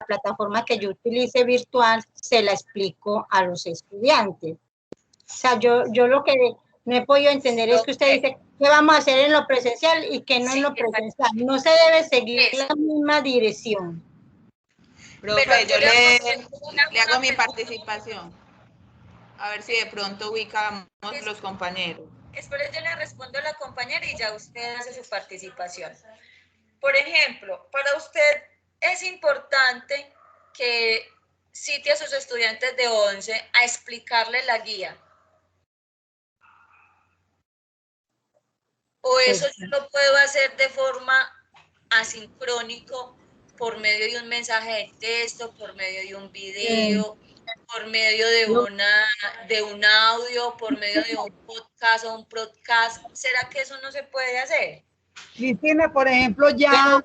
plataforma que yo utilice virtual, se la explico a los estudiantes. O sea, yo lo que no he podido entender es que usted dice qué vamos a hacer en lo presencial y que no en lo presencial. No se debe seguir la misma dirección. Profe, yo le hago mi participación. A ver si de pronto ubicamos los compañeros. Espero yo le respondo a la compañera y ya usted hace su participación. Por ejemplo, para usted es importante que cite a sus estudiantes de 11 a explicarle la guía. O eso yo lo puedo hacer de forma asincrónico por medio de un mensaje de texto, por medio de un video, por medio de un audio, por medio de un podcast o un podcast. ¿Será que eso no se puede hacer? Cristina, por ejemplo, ya...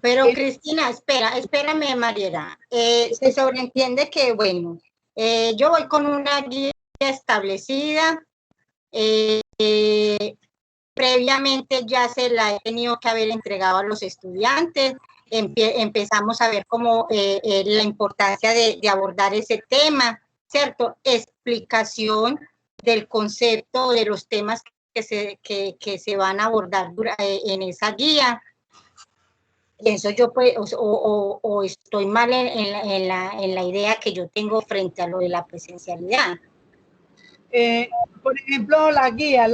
Pero Cristina, espérame, Mariela. Se sobreentiende que, bueno, yo voy con una guía establecida, previamente ya se la he tenido que haber entregado a los estudiantes, empezamos a ver como la importancia de abordar ese tema, ¿cierto? Explicación del concepto, de los temas que se van a abordar en esa guía. Pienso yo, pues, o estoy mal en la idea que yo tengo frente a lo de la presencialidad. Por ejemplo, la guía,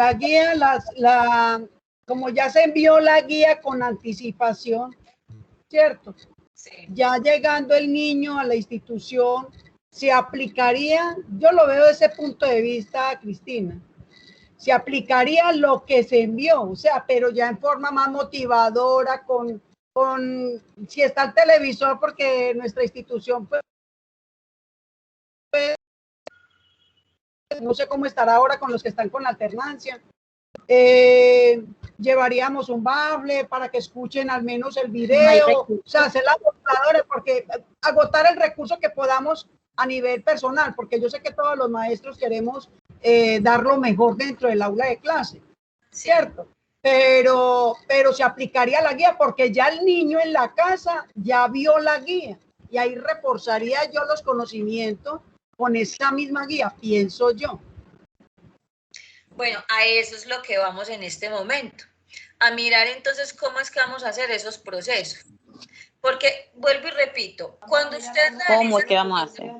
como ya se envió la guía con anticipación, ¿cierto? Sí. Ya llegando el niño a la institución, se aplicaría, yo lo veo desde ese punto de vista, Cristina, se aplicaría lo que se envió, o sea, pero ya en forma más motivadora, si está el televisor, porque nuestra institución pues, no sé cómo estará ahora con los que están con la alternancia. Llevaríamos un bafle para que escuchen al menos el video, o sea, hacer la computadora, porque agotar el recurso que podamos a nivel personal, porque yo sé que todos los maestros queremos dar lo mejor dentro del aula de clase, ¿cierto? Pero se aplicaría la guía porque ya el niño en la casa ya vio la guía y ahí reforzaría yo los conocimientos con esa misma guía, pienso yo. Bueno, a eso es lo que vamos en este momento, a mirar entonces cómo es que vamos a hacer esos procesos. Porque, vuelvo y repito, cuando usted ¿Cómo es que vamos a hacer?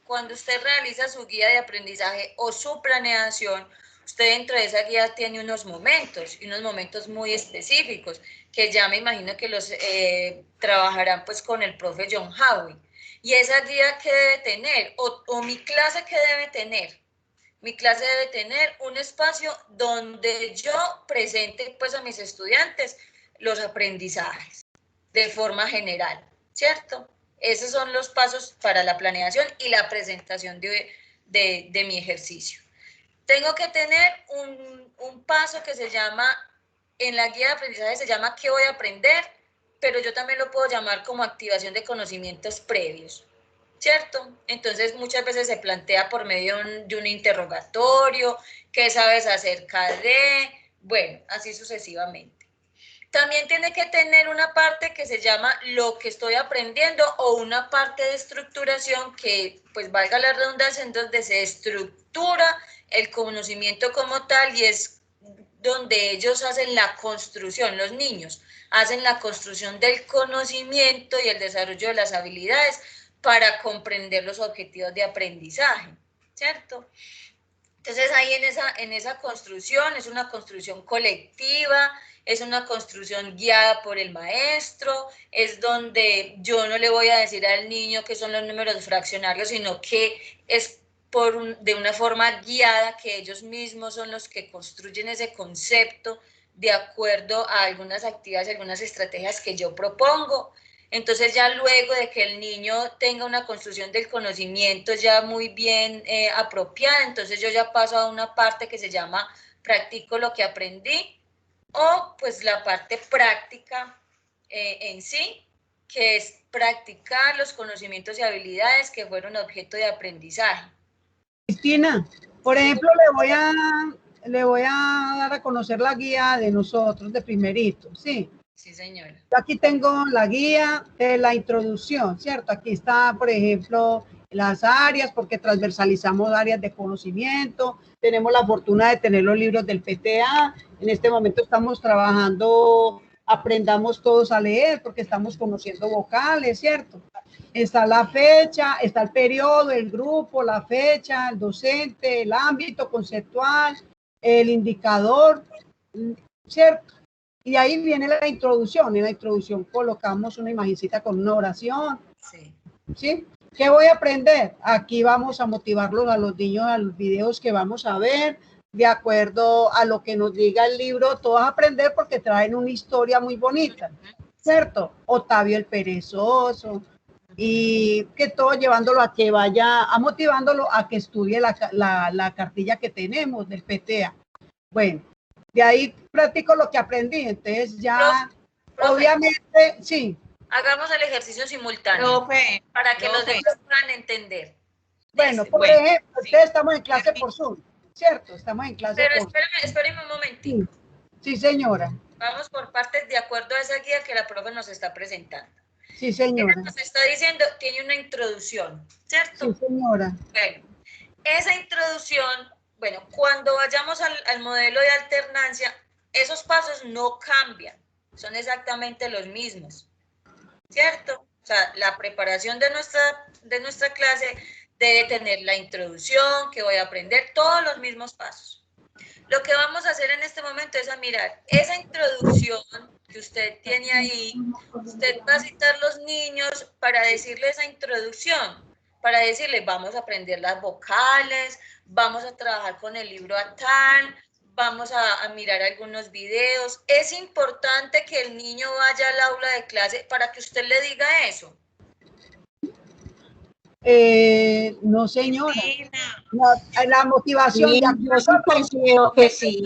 Cuando usted realiza su guía de aprendizaje o su planeación, usted dentro de esa guía tiene unos momentos, y unos momentos muy específicos, que ya me imagino que los trabajarán pues con el profe John Howie. Y esa guía, ¿qué debe tener? O mi clase, ¿qué debe tener? Mi clase debe tener un espacio donde yo presente pues a mis estudiantes los aprendizajes de forma general, ¿cierto? Esos son los pasos para la planeación y la presentación de mi ejercicio. Tengo que tener un paso que se llama, en la guía de aprendizaje se llama ¿qué voy a aprender? Pero yo también lo puedo llamar como activación de conocimientos previos, ¿cierto? Entonces muchas veces se plantea por medio de un interrogatorio, ¿qué sabes acerca de? Bueno, así sucesivamente. También tiene que tener una parte que se llama lo que estoy aprendiendo o una parte de estructuración que, pues valga la redundancia, en donde se estructura el conocimiento como tal y es donde ellos hacen la construcción, los niños hacen la construcción del conocimiento y el desarrollo de las habilidades para comprender los objetivos de aprendizaje, ¿cierto? Entonces ahí en esa construcción, es una construcción colectiva, es una construcción guiada por el maestro, es donde yo no le voy a decir al niño qué son los números fraccionarios, sino que es de una forma guiada, que ellos mismos son los que construyen ese concepto de acuerdo a algunas actividades, algunas estrategias que yo propongo. Entonces ya luego de que el niño tenga una construcción del conocimiento ya muy bien apropiada, entonces yo ya paso a una parte que se llama practico lo que aprendí, o pues la parte práctica en sí, que es practicar los conocimientos y habilidades que fueron objeto de aprendizaje. Cristina, por ejemplo, le voy a dar a conocer la guía de nosotros de primerito, ¿sí? Sí, señora. Yo aquí tengo la guía de la introducción, ¿cierto? Aquí está, por ejemplo, las áreas, porque transversalizamos áreas de conocimiento. Tenemos la fortuna de tener los libros del PTA. En este momento estamos trabajando, aprendamos todos a leer, porque estamos conociendo vocales, ¿cierto? Está la fecha, está el periodo, el grupo, la fecha, el docente, el ámbito conceptual, el indicador, ¿cierto? Y ahí viene la introducción. En la introducción colocamos una imagencita con una oración. Sí. ¿Sí? ¿Qué voy a aprender? Aquí vamos a motivarlos a los niños a los videos que vamos a ver, de acuerdo a lo que nos diga el libro. Todos a aprender porque traen una historia muy bonita, ¿cierto? Octavio el Perezoso. Y que todo llevándolo a que vaya, a motivándolo a que estudie la cartilla que tenemos del PTA. Bueno, de ahí practico lo que aprendí, entonces ya, profe, obviamente, sí. Hagamos el ejercicio simultáneo, Profe, para que los demás puedan entender. Bueno, por ejemplo, ustedes estamos en clase por Zoom, ¿cierto? Estamos en clase por Zoom. Pero espéreme un momentito. Sí, señora. Vamos por partes de acuerdo a esa guía que la profe nos está presentando. Sí, señora. Ella nos está diciendo, tiene una introducción, ¿cierto? Sí, señora. Bueno, esa introducción, bueno, cuando vayamos al modelo de alternancia, esos pasos no cambian, son exactamente los mismos, ¿cierto? O sea, la preparación de nuestra clase debe tener la introducción, que voy a aprender, todos los mismos pasos. Lo que vamos a hacer en este momento es a mirar esa introducción que usted tiene ahí. Usted va a citar los niños para decirle esa introducción, para decirles, vamos a aprender las vocales, vamos a trabajar con el libro ATAL, vamos a mirar algunos videos. Es importante que el niño vaya al aula de clase para que usted le diga eso. No, señora. No, la motivación. Sí, yo sí considero que sí.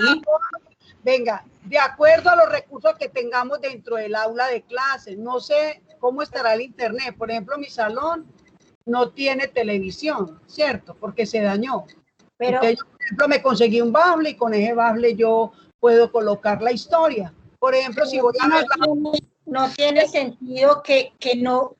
Venga, de acuerdo a los recursos que tengamos dentro del aula de clases. No sé cómo estará el internet. Por ejemplo, mi salón no tiene televisión, ¿cierto? Porque se dañó. Pero entonces, yo, por ejemplo, me conseguí un bafle y con ese bafle yo puedo colocar la historia. Por ejemplo, si voy a ver no tiene sentido que no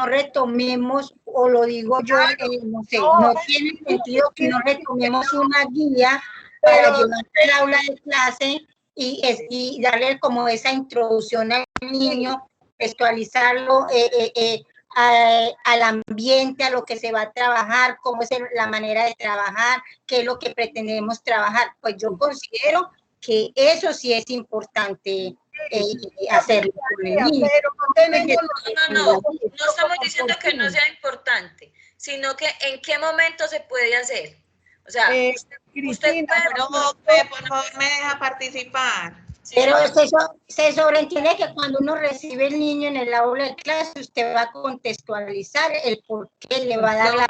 retomemos, o lo digo yo, no sé, no tiene sentido que no retomemos una guía para llevar al aula de clase y darle como esa introducción al niño, textualizarlo al ambiente, a lo que se va a trabajar, cómo es la manera de trabajar, qué es lo que pretendemos trabajar. Pues yo considero que eso sí es importante hacerlo con el niño. No estamos diciendo que no sea importante, sino que en qué momento se puede hacer. O sea, usted puede, por favor, me deja participar. Sí. Pero se sobreentiende que cuando uno recibe el niño en el aula de clase, usted va a contextualizar el por qué le va a dar la...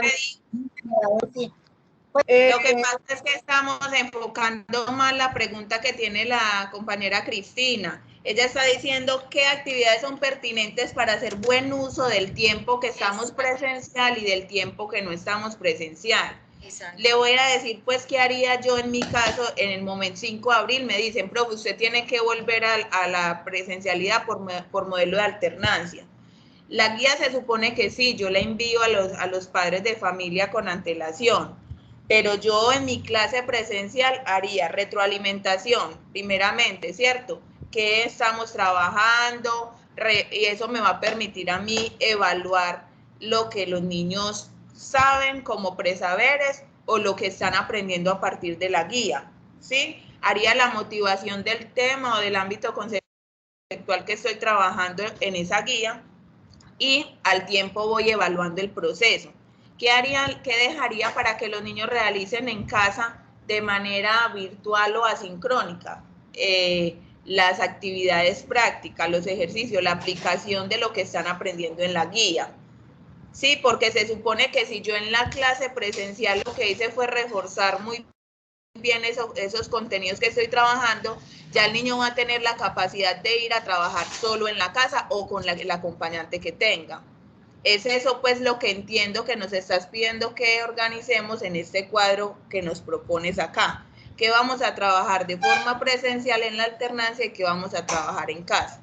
Lo que pasa es que estamos enfocando más la pregunta que tiene la compañera Cristina. Ella está diciendo qué actividades son pertinentes para hacer buen uso del tiempo que estamos presencial y del tiempo que no estamos presencial. Exacto. Le voy a decir, pues, qué haría yo en mi caso en el momento 5 de abril. Me dicen, profe, usted tiene que volver a la presencialidad por modelo de alternancia. La guía se supone que sí, yo la envío a los padres de familia con antelación. Pero yo en mi clase presencial haría retroalimentación, primeramente, ¿cierto? ¿Qué estamos trabajando? Y eso me va a permitir a mí evaluar lo que los niños saben como presaberes o lo que están aprendiendo a partir de la guía, ¿sí? Haría la motivación del tema o del ámbito conceptual que estoy trabajando en esa guía y al tiempo voy evaluando el proceso. ¿Qué dejaría para que los niños realicen en casa de manera virtual o asincrónica? Las actividades prácticas, los ejercicios, la aplicación de lo que están aprendiendo en la guía. Sí, porque se supone que si yo en la clase presencial lo que hice fue reforzar muy bien esos contenidos que estoy trabajando, ya el niño va a tener la capacidad de ir a trabajar solo en la casa o con el acompañante que tenga. Es eso pues lo que entiendo que nos estás pidiendo que organicemos en este cuadro que nos propones acá, qué vamos a trabajar de forma presencial en la alternancia y qué vamos a trabajar en casa.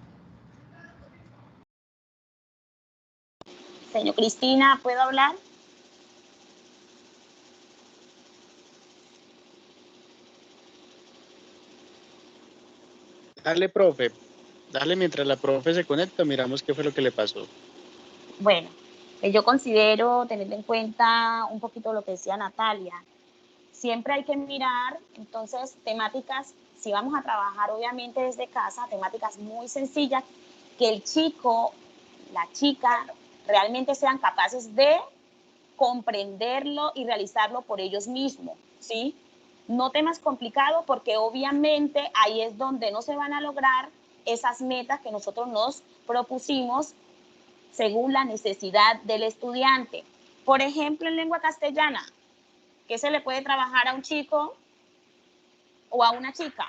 Señor Cristina, ¿puedo hablar? Dale, profe. Dale, mientras la profe se conecta, miramos qué fue lo que le pasó. Bueno, yo considero, teniendo en cuenta un poquito lo que decía Natalia, siempre hay que mirar, entonces, temáticas, si vamos a trabajar obviamente desde casa, temáticas muy sencillas, que el chico, la chica, realmente sean capaces de comprenderlo y realizarlo por ellos mismos, ¿sí? No temas complicados, porque obviamente ahí es donde no se van a lograr esas metas que nosotros nos propusimos según la necesidad del estudiante. Por ejemplo, en lengua castellana, ¿qué se le puede trabajar a un chico o a una chica?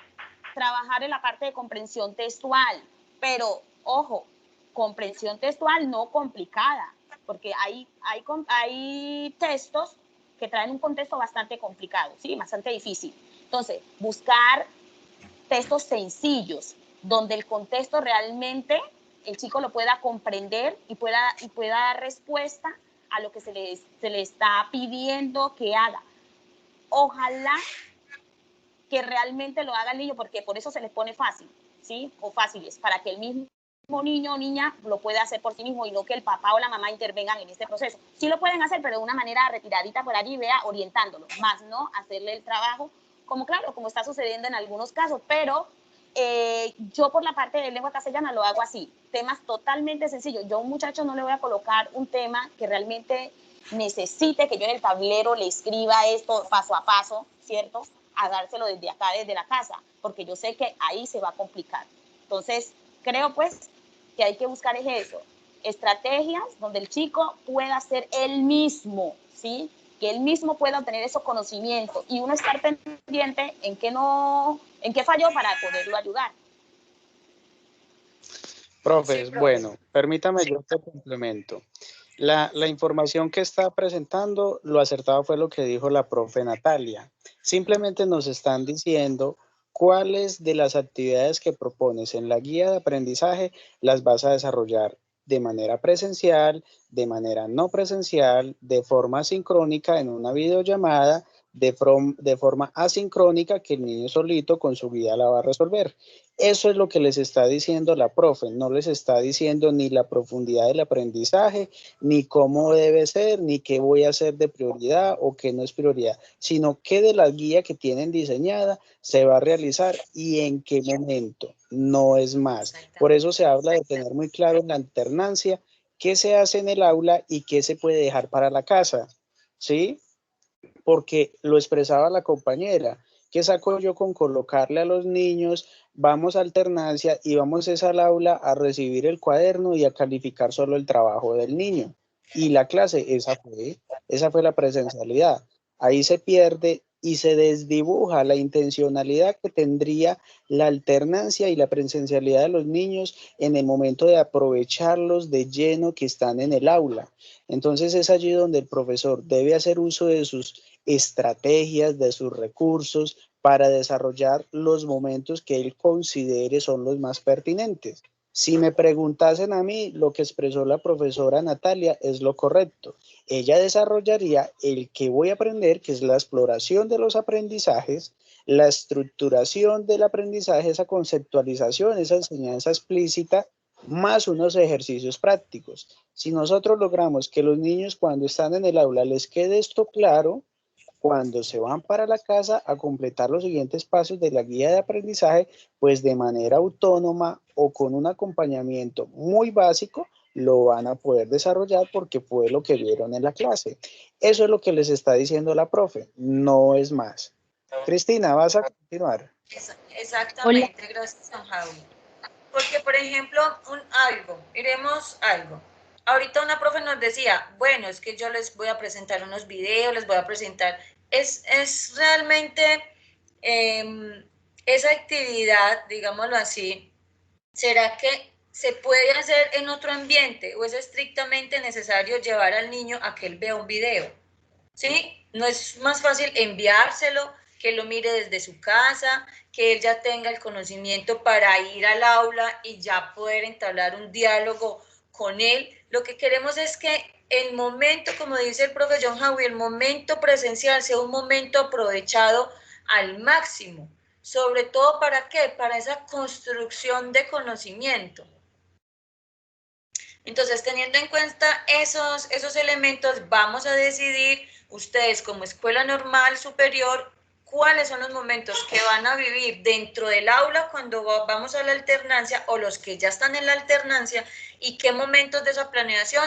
Trabajar en la parte de comprensión textual, pero ojo, comprensión textual no complicada, porque hay textos que traen un contexto bastante complicado, ¿sí? Bastante difícil. Entonces, buscar textos sencillos, donde el contexto realmente el chico lo pueda comprender y pueda dar respuesta a lo que se le está pidiendo que haga. Ojalá que realmente lo haga el niño, porque por eso se les pone fácil, ¿sí? O fáciles, para que el mismo niño o niña lo pueda hacer por sí mismo y no que el papá o la mamá intervengan en este proceso. Sí lo pueden hacer, pero de una manera retiradita por allí, vea, orientándolo, más no hacerle el trabajo, como claro, como está sucediendo en algunos casos, pero yo por la parte de lengua castellana lo hago así, temas totalmente sencillos. Yo a un muchacho no le voy a colocar un tema que realmente necesite que yo en el tablero le escriba esto paso a paso, ¿cierto? A dárselo desde acá, desde la casa, porque yo sé que ahí se va a complicar. Entonces, creo pues que hay que buscar eso, estrategias donde el chico pueda ser él mismo, ¿sí? Que él mismo pueda obtener esos conocimientos y uno estar pendiente en qué falló para poderlo ayudar. Profes, sí, bueno, permítame yo te complemento. La información que está presentando, lo acertado fue lo que dijo la profe Natalia. Simplemente nos están diciendo cuáles de las actividades que propones en la guía de aprendizaje las vas a desarrollar de manera presencial, de manera no presencial, de forma sincrónica en una videollamada, de forma asincrónica que el niño solito con su guía la va a resolver. Eso es lo que les está diciendo la profe, no les está diciendo ni la profundidad del aprendizaje, ni cómo debe ser, ni qué voy a hacer de prioridad o qué no es prioridad, sino qué de la guía que tienen diseñada se va a realizar y en qué momento, no es más. Por eso se habla de tener muy claro en la alternancia qué se hace en el aula y qué se puede dejar para la casa, ¿sí? Porque lo expresaba la compañera, ¿qué saco yo con colocarle a los niños, vamos a alternancia y vamos al aula a recibir el cuaderno y a calificar solo el trabajo del niño? Y la clase, esa fue la presencialidad. Ahí se pierde y se desdibuja la intencionalidad que tendría la alternancia y la presencialidad de los niños en el momento de aprovecharlos de lleno que están en el aula. Entonces es allí donde el profesor debe hacer uso de sus estrategias, de sus recursos para desarrollar los momentos que él considere son los más pertinentes. Si me preguntasen a mí, lo que expresó la profesora Natalia es lo correcto. Ella desarrollaría el que voy a aprender, que es la exploración de los aprendizajes, la estructuración del aprendizaje, esa conceptualización, esa enseñanza explícita, más unos ejercicios prácticos. Si nosotros logramos que los niños cuando están en el aula les quede esto claro, cuando se van para la casa a completar los siguientes pasos de la guía de aprendizaje, pues de manera autónoma o con un acompañamiento muy básico, lo van a poder desarrollar porque fue lo que vieron en la clase. Eso es lo que les está diciendo la profe, no es más. Cristina, ¿vas a continuar? Exactamente, gracias, San Javi. Porque, por ejemplo, miremos algo. Ahorita una profe nos decía, bueno, es que yo les voy a presentar unos videos, les voy a presentar, es realmente esa actividad, digámoslo así, ¿será que se puede hacer en otro ambiente o es estrictamente necesario llevar al niño a que él vea un video? ¿Sí? ¿No es más fácil enviárselo que lo mire desde su casa, que él ya tenga el conocimiento para ir al aula y ya poder entablar un diálogo con él. Lo que queremos es que el momento, como dice el profe John Howie, el momento presencial sea un momento aprovechado al máximo. Sobre todo, ¿para qué? Para esa construcción de conocimiento. Entonces, teniendo en cuenta esos elementos, vamos a decidir ustedes como escuela normal superior cuáles son los momentos que van a vivir dentro del aula cuando vamos a la alternancia, o los que ya están en la alternancia, y qué momentos de esa planeación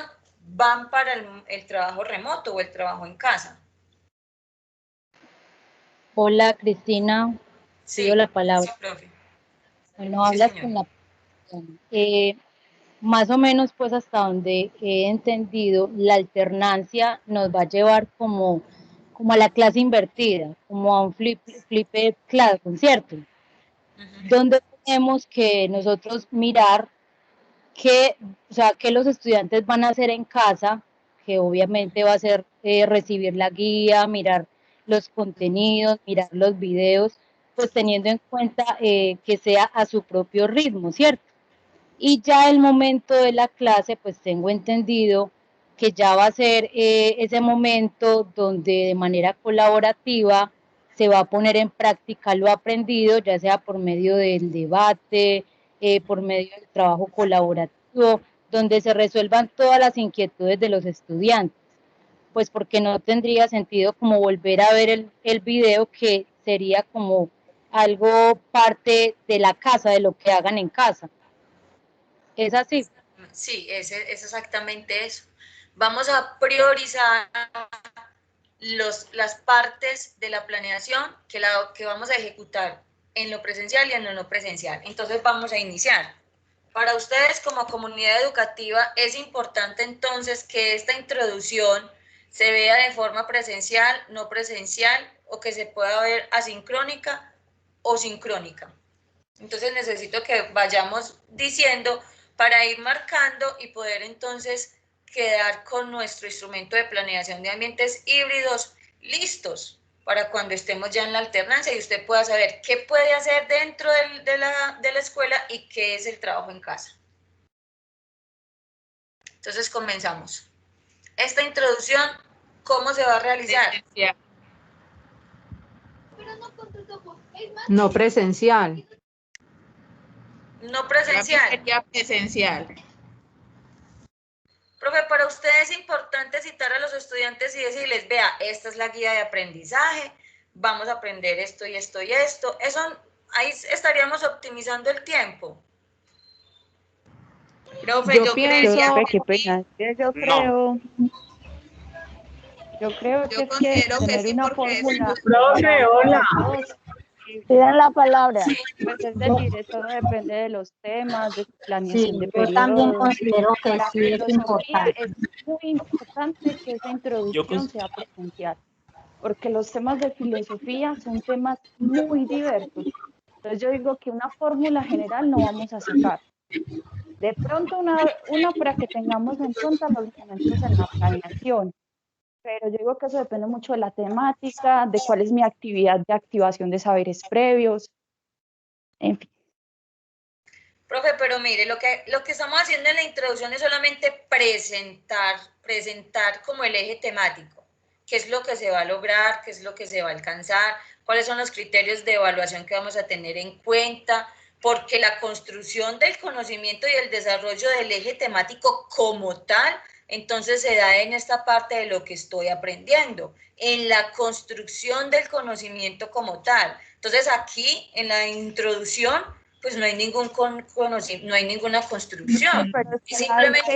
van para el trabajo remoto o el trabajo en casa. Hola, Cristina. Sí, Pido la palabra. sí, profe. Bueno, Sí, hablas señor. con la persona. Más o menos, pues hasta donde he entendido, la alternancia nos va a llevar como a la clase invertida, como a un flipped classroom, ¿cierto? Donde tenemos que nosotros mirar qué los estudiantes van a hacer en casa, que obviamente va a ser recibir la guía, mirar los contenidos, mirar los videos, pues teniendo en cuenta que sea a su propio ritmo, ¿cierto? Y ya el momento de la clase, pues tengo entendido que ya va a ser ese momento donde de manera colaborativa se va a poner en práctica lo aprendido, ya sea por medio del debate, por medio del trabajo colaborativo, donde se resuelvan todas las inquietudes de los estudiantes, pues porque no tendría sentido como volver a ver el video, que sería como algo parte de la casa, de lo que hagan en casa. ¿Es así? Sí, es exactamente eso. Vamos a priorizar las partes de la planeación que vamos a ejecutar en lo presencial y en lo no presencial. Entonces vamos a iniciar. Para ustedes como comunidad educativa es importante entonces que esta introducción se vea de forma presencial, no presencial, o que se pueda ver asincrónica o sincrónica. Entonces necesito que vayamos diciendo para ir marcando y poder entonces quedar con nuestro instrumento de planeación de ambientes híbridos listos para cuando estemos ya en la alternancia y usted pueda saber qué puede hacer dentro de la escuela y qué es el trabajo en casa. Entonces comenzamos. Esta introducción, ¿cómo se va a realizar? No presencial. No presencial. Sería presencial. Profe, para usted es importante citar a los estudiantes y decirles, vea, esta es la guía de aprendizaje, vamos a aprender esto y esto y esto. Eso, ahí estaríamos optimizando el tiempo. Profe, yo considero que sí, porque fórmula. Profe, hola. Tienen la palabra. Sí. Pues es decir, eso depende de los temas, de su planeación de yo también periodos. considero que Para sí es filosofía importante. es muy importante que esa introducción sea presencial, porque los temas de filosofía son temas muy diversos. Entonces yo digo que una fórmula general no vamos a sacar. De pronto una para que tengamos en cuenta los momentos en la planeación. Pero yo digo que eso depende mucho de la temática, de cuál es mi actividad de activación de saberes previos, en fin. Profe, pero mire, lo que estamos haciendo en la introducción es solamente presentar como el eje temático, qué es lo que se va a lograr, qué es lo que se va a alcanzar, cuáles son los criterios de evaluación que vamos a tener en cuenta, porque la construcción del conocimiento y el desarrollo del eje temático como tal, entonces se da en esta parte de lo que estoy aprendiendo, en la construcción del conocimiento como tal. Entonces aquí, en la introducción, pues no hay ningún conocimiento, no hay ninguna construcción. Pero Y simplemente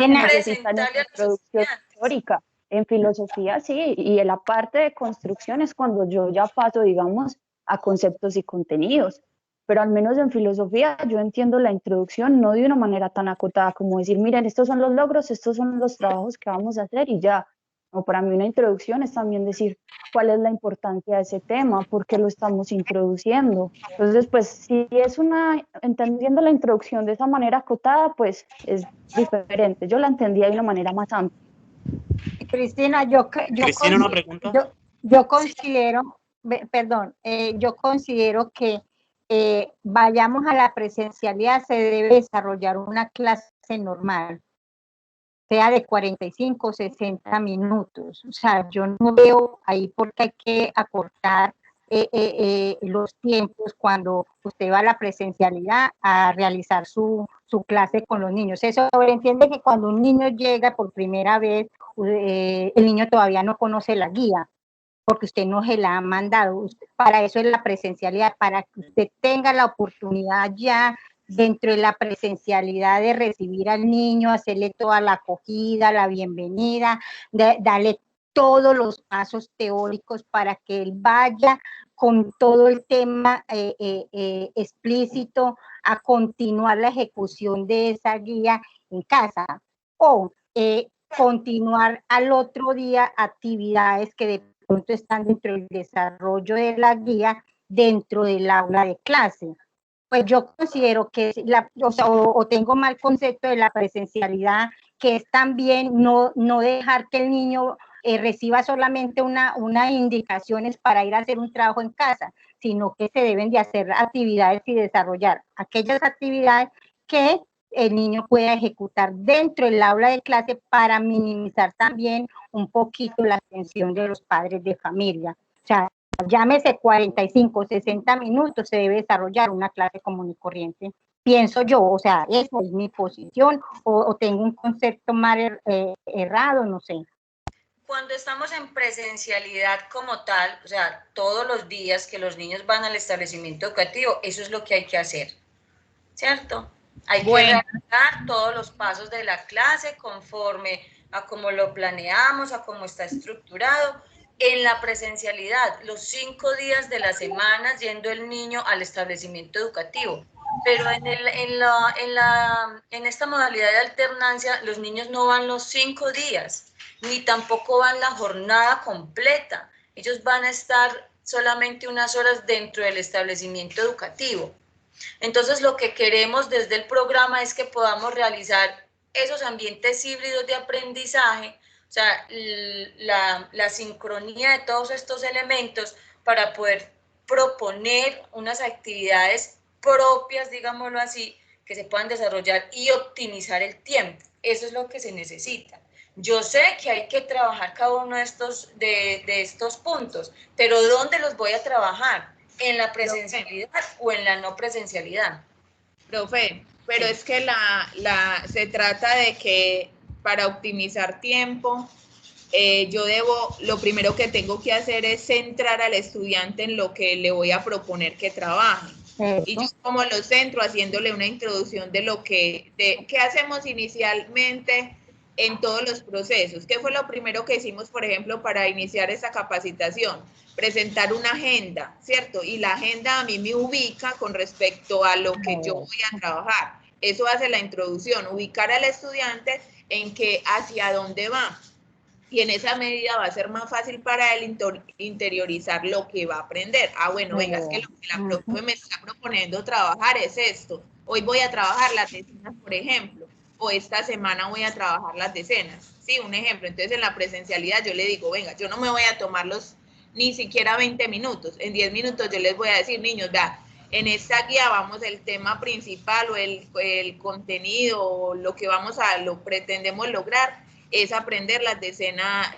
necesitan una introducción teórica. En filosofía sí, y en la parte de construcción es cuando yo ya paso, digamos, a conceptos y contenidos. Pero al menos en filosofía yo entiendo la introducción no de una manera tan acotada como decir, miren, estos son los logros, estos son los trabajos que vamos a hacer y ya. No, para mí una introducción es también decir cuál es la importancia de ese tema, por qué lo estamos introduciendo. Entonces, pues si es entendiendo la introducción de esa manera acotada, pues es diferente. Yo la entendía de una manera más amplia. Cristina, Cristina, una pregunta. yo considero perdón, yo considero que vayamos a la presencialidad, se debe desarrollar una clase normal, sea de 45 o 60 minutos. O sea, yo no veo ahí porque hay que acortar los tiempos cuando usted va a la presencialidad a realizar su clase con los niños. Eso entiende que cuando un niño llega por primera vez, el niño todavía no conoce la guía, porque usted no se la ha mandado. Para eso es la presencialidad, para que usted tenga la oportunidad ya dentro de la presencialidad de recibir al niño, hacerle toda la acogida, la bienvenida, darle todos los pasos teóricos para que él vaya con todo el tema explícito a continuar la ejecución de esa guía en casa, o continuar al otro día actividades que de pronto están dentro del desarrollo de la guía dentro del aula de clase. Pues yo considero que o tengo mal concepto de la presencialidad, que es también no dejar que el niño reciba solamente unas indicaciones para ir a hacer un trabajo en casa, sino que se deben de hacer actividades y desarrollar aquellas actividades que el niño pueda ejecutar dentro del aula de clase para minimizar también un poquito la atención de los padres de familia. O sea, llámese 45, 60 minutos, se debe desarrollar una clase común y corriente. Pienso yo, o sea, esa es mi posición, o tengo un concepto mal errado, no sé. Cuando estamos en presencialidad como tal, o sea, todos los días que los niños van al establecimiento educativo, eso es lo que hay que hacer, ¿cierto? Hay que realizar todos los pasos de la clase conforme a cómo lo planeamos, a cómo está estructurado. En la presencialidad, los 5 días de la semana yendo el niño al establecimiento educativo. Pero en esta modalidad de alternancia, los niños no van los 5 días, ni tampoco van la jornada completa. Ellos van a estar solamente unas horas dentro del establecimiento educativo. Entonces, lo que queremos desde el programa es que podamos realizar esos ambientes híbridos de aprendizaje, o sea, la sincronía de todos estos elementos para poder proponer unas actividades propias, digámoslo así, que se puedan desarrollar y optimizar el tiempo. Eso es lo que se necesita. Yo sé que hay que trabajar cada uno de estos puntos, pero ¿dónde los voy a trabajar? ¿En la presencialidad o en la no presencialidad? Profe, pero sí, es que se trata de que para optimizar tiempo, lo primero que tengo que hacer es centrar al estudiante en lo que le voy a proponer que trabaje. Y yo como lo centro haciéndole una introducción de qué hacemos inicialmente en todos los procesos. ¿Qué fue lo primero que hicimos, por ejemplo, para iniciar esa capacitación? Presentar una agenda, ¿cierto? Y la agenda a mí me ubica con respecto a lo que yo voy a trabajar. Eso hace la introducción, ubicar al estudiante en que hacia dónde va. Y en esa medida va a ser más fácil para él interiorizar lo que va a aprender. Ah, bueno, venga, es que lo que la profe me está proponiendo trabajar es esto. Hoy voy a trabajar las decenas, por ejemplo, o esta semana voy a trabajar las decenas. Sí, un ejemplo. Entonces, en la presencialidad yo le digo, venga, yo no me voy a tomar ni siquiera 20 minutos. En 10 minutos yo les voy a decir, niños, en esta guía vamos el tema principal o el contenido o lo que lo pretendemos lograr es aprender las decenas,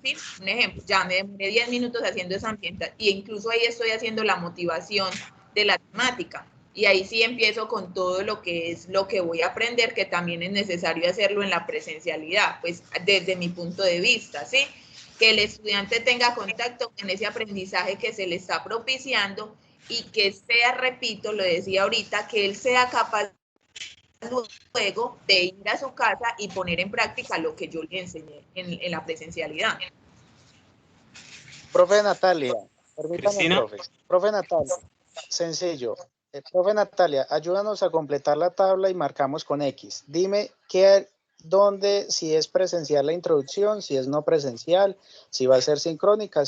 ¿sí? Un ejemplo, ya me demoré 10 minutos haciendo esa ambientación y incluso ahí estoy haciendo la motivación de la temática y ahí sí empiezo con todo lo que voy a aprender, que también es necesario hacerlo en la presencialidad, pues desde mi punto de vista, ¿sí? Que el estudiante tenga contacto con ese aprendizaje que se le está propiciando y que sea, repito, lo decía ahorita, que él sea capaz luego de ir a su casa y poner en práctica lo que yo le enseñé en la presencialidad. Profe Natalia, permítame, profe Natalia, sencillo. Profe Natalia, ayúdanos a completar la tabla y marcamos con X. Dime qué donde si es presencial la introducción, si es no presencial, si va a ser sincrónica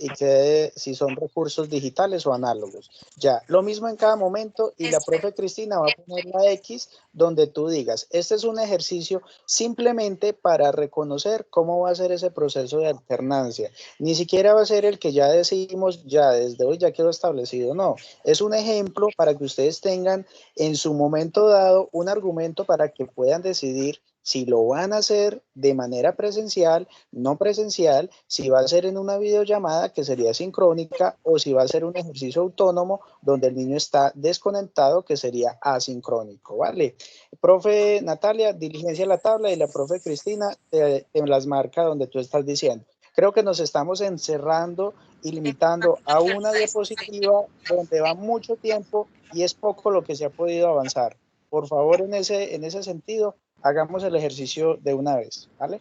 y que si son recursos digitales o análogos. Ya, lo mismo en cada momento y la profe Cristina va a poner la X donde tú digas, este es un ejercicio simplemente para reconocer cómo va a ser ese proceso de alternancia. Ni siquiera va a ser el que ya decimos, ya desde hoy ya quedó establecido, no. Es un ejemplo para que ustedes tengan en su momento dado un argumento para que puedan decidir si lo van a hacer de manera presencial, no presencial, si va a ser en una videollamada que sería sincrónica o si va a ser un ejercicio autónomo donde el niño está desconectado que sería asincrónico, ¿vale? Profe Natalia, diligencia la tabla y la profe Cristina te las marca donde tú estás diciendo. Creo que nos estamos encerrando y limitando a una diapositiva donde va mucho tiempo y es poco lo que se ha podido avanzar. Por favor, en ese sentido, hagamos el ejercicio de una vez, ¿vale?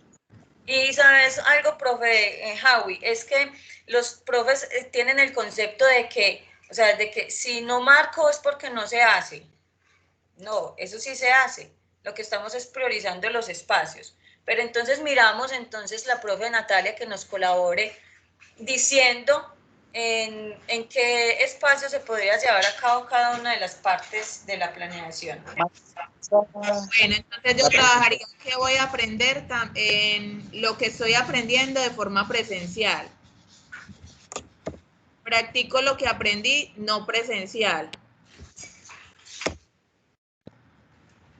Y sabes algo, profe Howie, es que los profes tienen el concepto de que, o sea, de que si no marco es porque no se hace. No, eso sí se hace. Lo que estamos es priorizando los espacios. Pero entonces miramos entonces la profe Natalia que nos colabore diciendo en qué espacio se podría llevar a cabo cada una de las partes de la planeación. Bueno, entonces yo trabajaría que voy a aprender en lo que estoy aprendiendo de forma presencial. Practico lo que aprendí no presencial.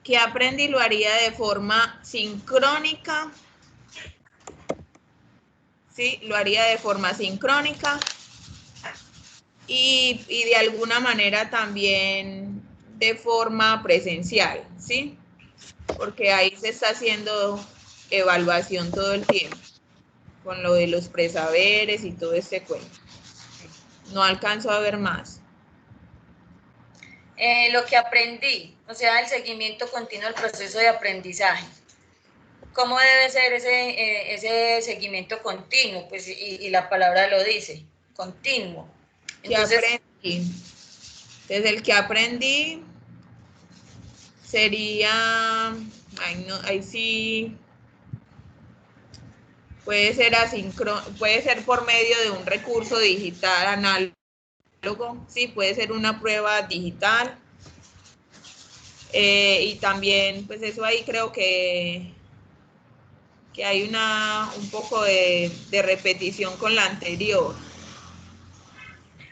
Que aprendí lo haría de forma sincrónica. Sí, lo haría de forma sincrónica. Y de alguna manera también de forma presencial, ¿sí? Porque ahí se está haciendo evaluación todo el tiempo, con lo de los presaberes y todo este cuento. No alcanzo a ver más. Lo que aprendí, o sea, el seguimiento continuo del proceso de aprendizaje. ¿Cómo debe ser ese seguimiento continuo? Pues, y la palabra lo dice, continuo. Entonces, ¿qué aprendí? Desde el que aprendí sería, ahí sí, puede ser puede ser por medio de un recurso digital análogo, sí, puede ser una prueba digital. Y también, pues eso ahí creo que hay un poco de repetición con la anterior.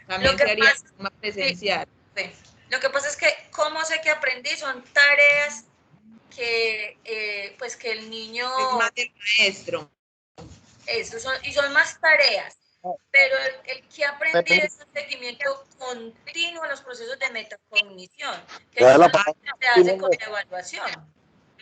También sería más presencial. Sí. Lo que pasa es que, ¿cómo sé que aprendí? Son tareas que, pues que el niño... Es más del maestro. Eso son más tareas. Pero el que aprendí es un seguimiento continuo a los procesos de metacognición, que se hace con la evaluación.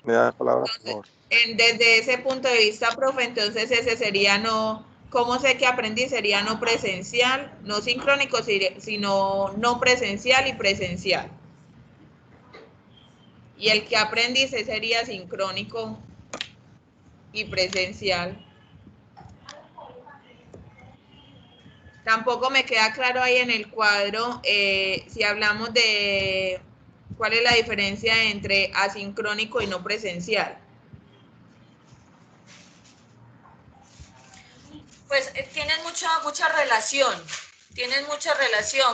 Me da la palabra, por favor. Desde ese punto de vista, profe, entonces ese sería no, ¿cómo sé que aprendí? Sería no presencial, no sincrónico, sino no presencial y presencial. Y el que aprendí sería sincrónico y presencial. Tampoco me queda claro ahí en el cuadro si hablamos de cuál es la diferencia entre asincrónico y no presencial. Pues tienen mucha relación,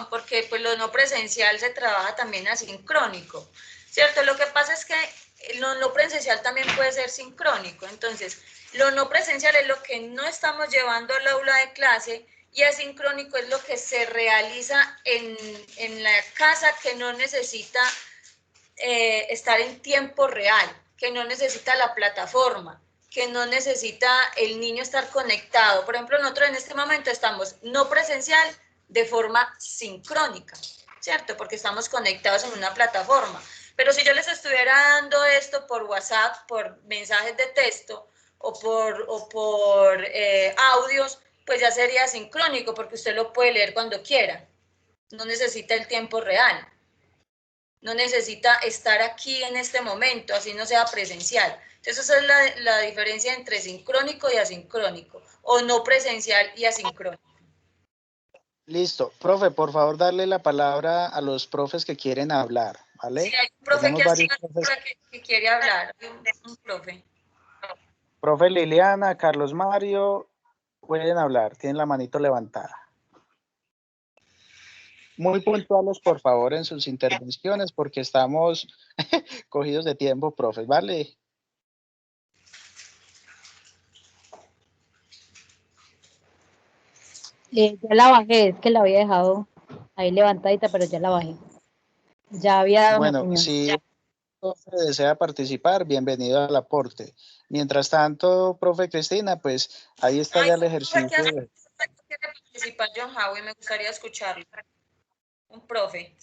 porque pues lo no presencial se trabaja también asincrónico, ¿cierto? Lo que pasa es que lo no presencial también puede ser sincrónico, entonces lo no presencial es lo que no estamos llevando al aula de clase y asincrónico es lo que se realiza en la casa, que no necesita estar en tiempo real, que no necesita la plataforma, que no necesita el niño estar conectado. Por ejemplo, nosotros en este momento estamos no presencial de forma sincrónica, ¿cierto? Porque estamos conectados en una plataforma. Pero si yo les estuviera dando esto por WhatsApp, por mensajes de texto o por audios, pues ya sería sincrónico porque usted lo puede leer cuando quiera. No necesita el tiempo real. No necesita estar aquí en este momento, así no sea presencial. Entonces esa es la diferencia entre sincrónico y asincrónico, o no presencial y asincrónico. Listo. Profe, por favor, darle la palabra a los profes que quieren hablar. ¿vale? Sí, hay un profe Tenemos que, varios profes. que quiere hablar, un profe. Profe Liliana, Carlos Mario, pueden hablar, tienen la manito levantada. Muy puntuales, por favor, en sus intervenciones, porque estamos cogidos de tiempo, profes, ¿vale? Ya la bajé, es que la había dejado ahí levantadita, pero ya la bajé. Ya había dado mi Bueno, opinión. si profe desea participar, bienvenido al aporte. Mientras tanto, profe Cristina, pues ahí está ya el ejercicio. ¿Quiere participar, John Howie? Me gustaría escucharlo. Un profe.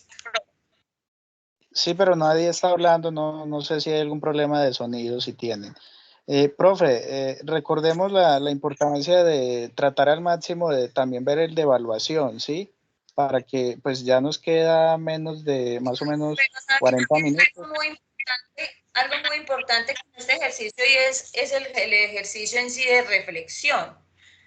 Sí, pero nadie está hablando, no sé si hay algún problema de sonido, si tienen. Profe, recordemos la importancia de tratar al máximo de también ver el de evaluación, ¿sí? Para que pues ya nos queda menos de más o menos 40 minutos. Algo muy importante con este ejercicio y es el ejercicio en sí de reflexión,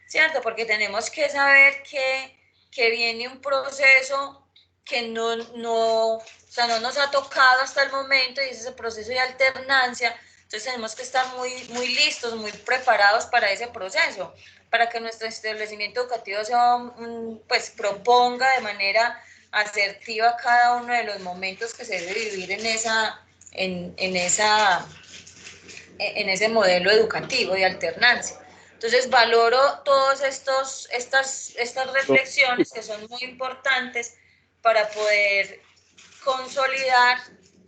¿cierto? Porque tenemos que saber que viene un proceso que no nos ha tocado hasta el momento, y es ese proceso de alternancia. Entonces tenemos que estar muy listos, muy preparados para ese proceso, para que nuestro establecimiento educativo pues proponga de manera asertiva cada uno de los momentos que se debe vivir en ese modelo educativo de alternancia. Entonces valoro todas estas reflexiones que son muy importantes para poder consolidar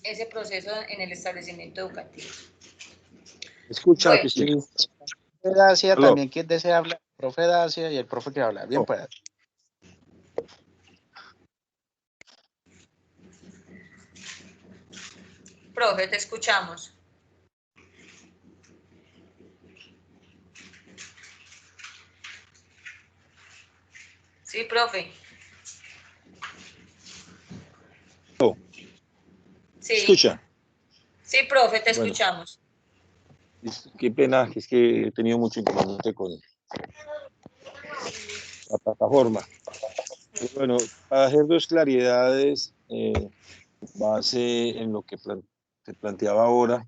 ese proceso en el establecimiento educativo. Escucha, Bueno, Cristina. Profe Dacia, Aló. también quien desea hablar, profe Dacia y el profe que habla. Bien, pues. profe, te escuchamos. Sí, profe. Oh. Sí. Escucha. Sí, profe, te escuchamos. Qué pena, es que he tenido mucho inconveniente con la plataforma. Pero bueno, para hacer dos claridades, base en lo que te planteaba ahora,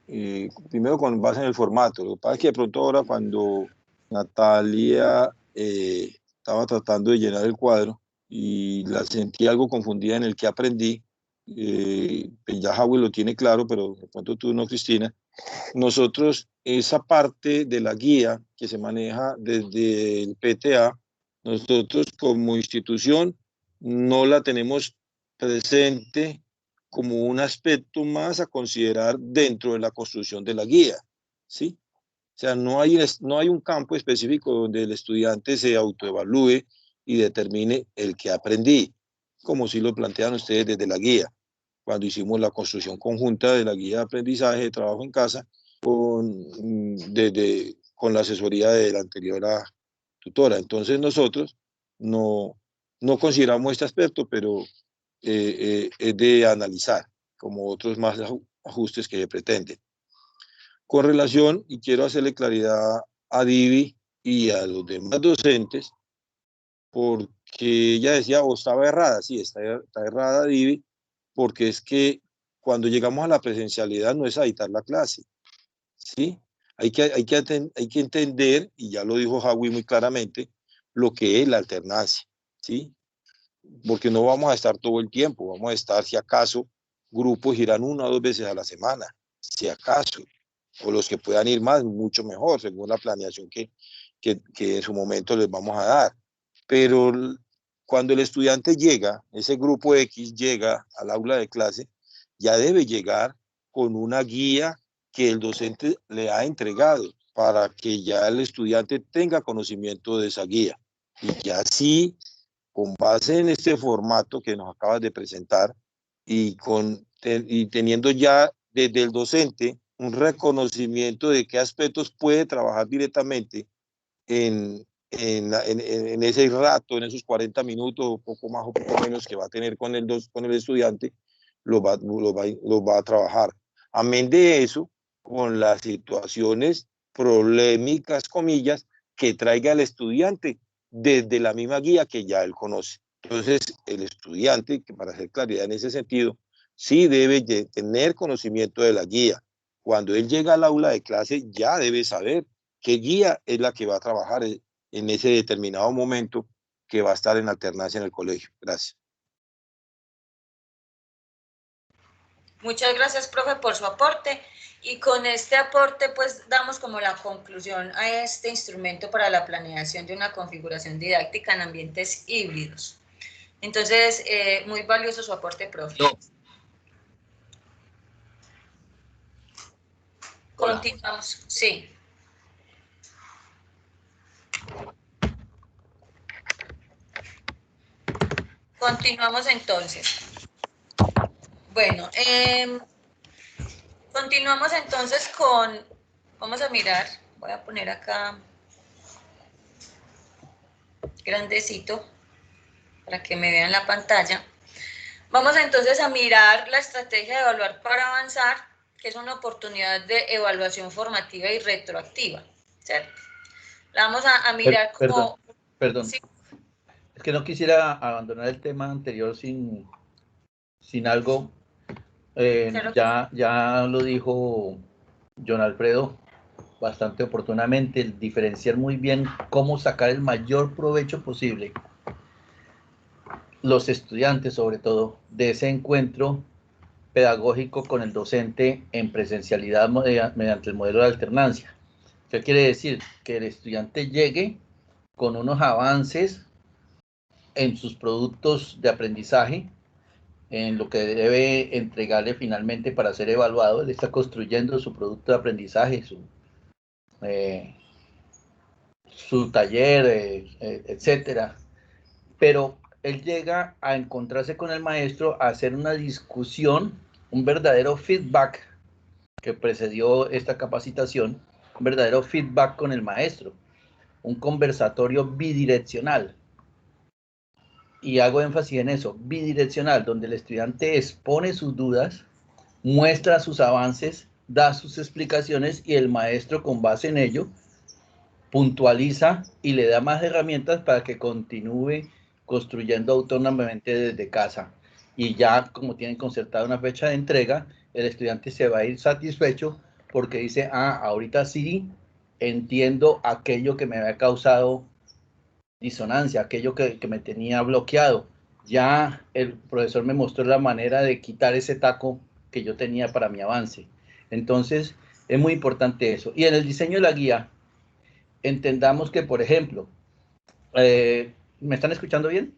primero con base en el formato. Lo que pasa es que de pronto ahora cuando Natalia estaba tratando de llenar el cuadro y la sentí algo confundida en el que aprendí, pues ya Howie lo tiene claro, pero de pronto tú no, Cristina. Nosotros, esa parte de la guía que se maneja desde el PTA, nosotros como institución no la tenemos presente como un aspecto más a considerar dentro de la construcción de la guía, ¿sí? O sea, no hay un campo específico donde el estudiante se autoevalúe y determine el que aprendí, como si lo plantean ustedes desde la guía, cuando hicimos la construcción conjunta de la guía de aprendizaje de trabajo en casa con la asesoría de la anterior tutora. Entonces nosotros no consideramos este aspecto, pero es de analizar, como otros más ajustes que se pretenden. Con relación, y quiero hacerle claridad a Divi y a los demás docentes, porque ella decía, estaba errada, sí, está errada Divi, porque es que cuando llegamos a la presencialidad no es a editar la clase, ¿sí? Hay que entender, y ya lo dijo Howie muy claramente, lo que es la alternancia, ¿sí? Porque no vamos a estar todo el tiempo, vamos a estar, si acaso, grupos irán 1 o 2 veces a la semana, si acaso, o los que puedan ir más, mucho mejor, según la planeación que en su momento les vamos a dar. Pero cuando el estudiante llega, ese grupo X llega al aula de clase, ya debe llegar con una guía que el docente le ha entregado para que ya el estudiante tenga conocimiento de esa guía. Y ya sí, con base en este formato que nos acabas de presentar y teniendo ya desde el docente un reconocimiento de qué aspectos puede trabajar directamente en ese rato, en esos 40 minutos, o poco más o poco menos que va a tener con el estudiante, lo va a trabajar. Amén de eso, con las situaciones polémicas, comillas, que traiga el estudiante desde la misma guía que ya él conoce. Entonces, el estudiante, que para hacer claridad en ese sentido, sí debe tener conocimiento de la guía. Cuando él llega al aula de clase, ya debe saber qué guía es la que va a trabajar en ese determinado momento que va a estar en alternancia en el colegio. Gracias. Muchas gracias, profe, por su aporte. Y con este aporte, pues, damos como la conclusión a este instrumento para la planeación de una configuración didáctica en ambientes híbridos. Entonces, muy valioso su aporte, profe. No. Continuamos, sí. Continuamos entonces. Bueno, continuamos entonces con, vamos a mirar, voy a poner acá grandecito para que me vean la pantalla. Vamos entonces a mirar la estrategia de evaluar para avanzar, que es una oportunidad de evaluación formativa y retroactiva, ¿cierto? La vamos a mirar como... Perdón. ¿Sí? Es que no quisiera abandonar el tema anterior sin algo. Claro. Ya lo dijo John Alfredo bastante oportunamente, el diferenciar muy bien cómo sacar el mayor provecho posible los estudiantes, sobre todo, de ese encuentro pedagógico con el docente en presencialidad mediante el modelo de alternancia. ¿Qué quiere decir? Que el estudiante llegue con unos avances en sus productos de aprendizaje, en lo que debe entregarle finalmente para ser evaluado. Él está construyendo su producto de aprendizaje, su taller, etcétera. Pero él llega a encontrarse con el maestro, a hacer una discusión, un verdadero feedback que precedió esta capacitación, un verdadero feedback con el maestro, un conversatorio bidireccional. Y hago énfasis en eso, bidireccional, donde el estudiante expone sus dudas, muestra sus avances, da sus explicaciones y el maestro, con base en ello, puntualiza y le da más herramientas para que continúe construyendo autónomamente desde casa. Y ya, como tienen concertada una fecha de entrega, el estudiante se va a ir satisfecho porque dice, ahorita sí entiendo aquello que me había causado disonancia, aquello que me tenía bloqueado. Ya el profesor me mostró la manera de quitar ese taco que yo tenía para mi avance. Entonces, es muy importante eso. Y en el diseño de la guía, entendamos que, por ejemplo, ¿me están escuchando bien?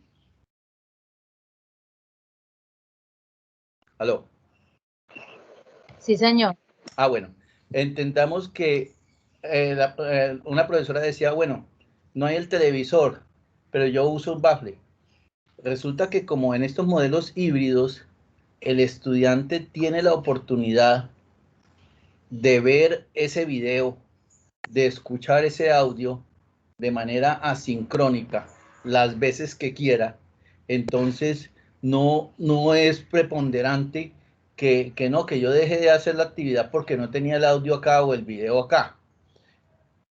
¿Aló? Sí, señor. Bueno, entendamos que una profesora decía, bueno, no hay el televisor, pero yo uso un bafle. Resulta que como en estos modelos híbridos, el estudiante tiene la oportunidad de ver ese video, de escuchar ese audio de manera asincrónica las veces que quiera. Entonces, no es preponderante que yo deje de hacer la actividad porque no tenía el audio acá o el video acá.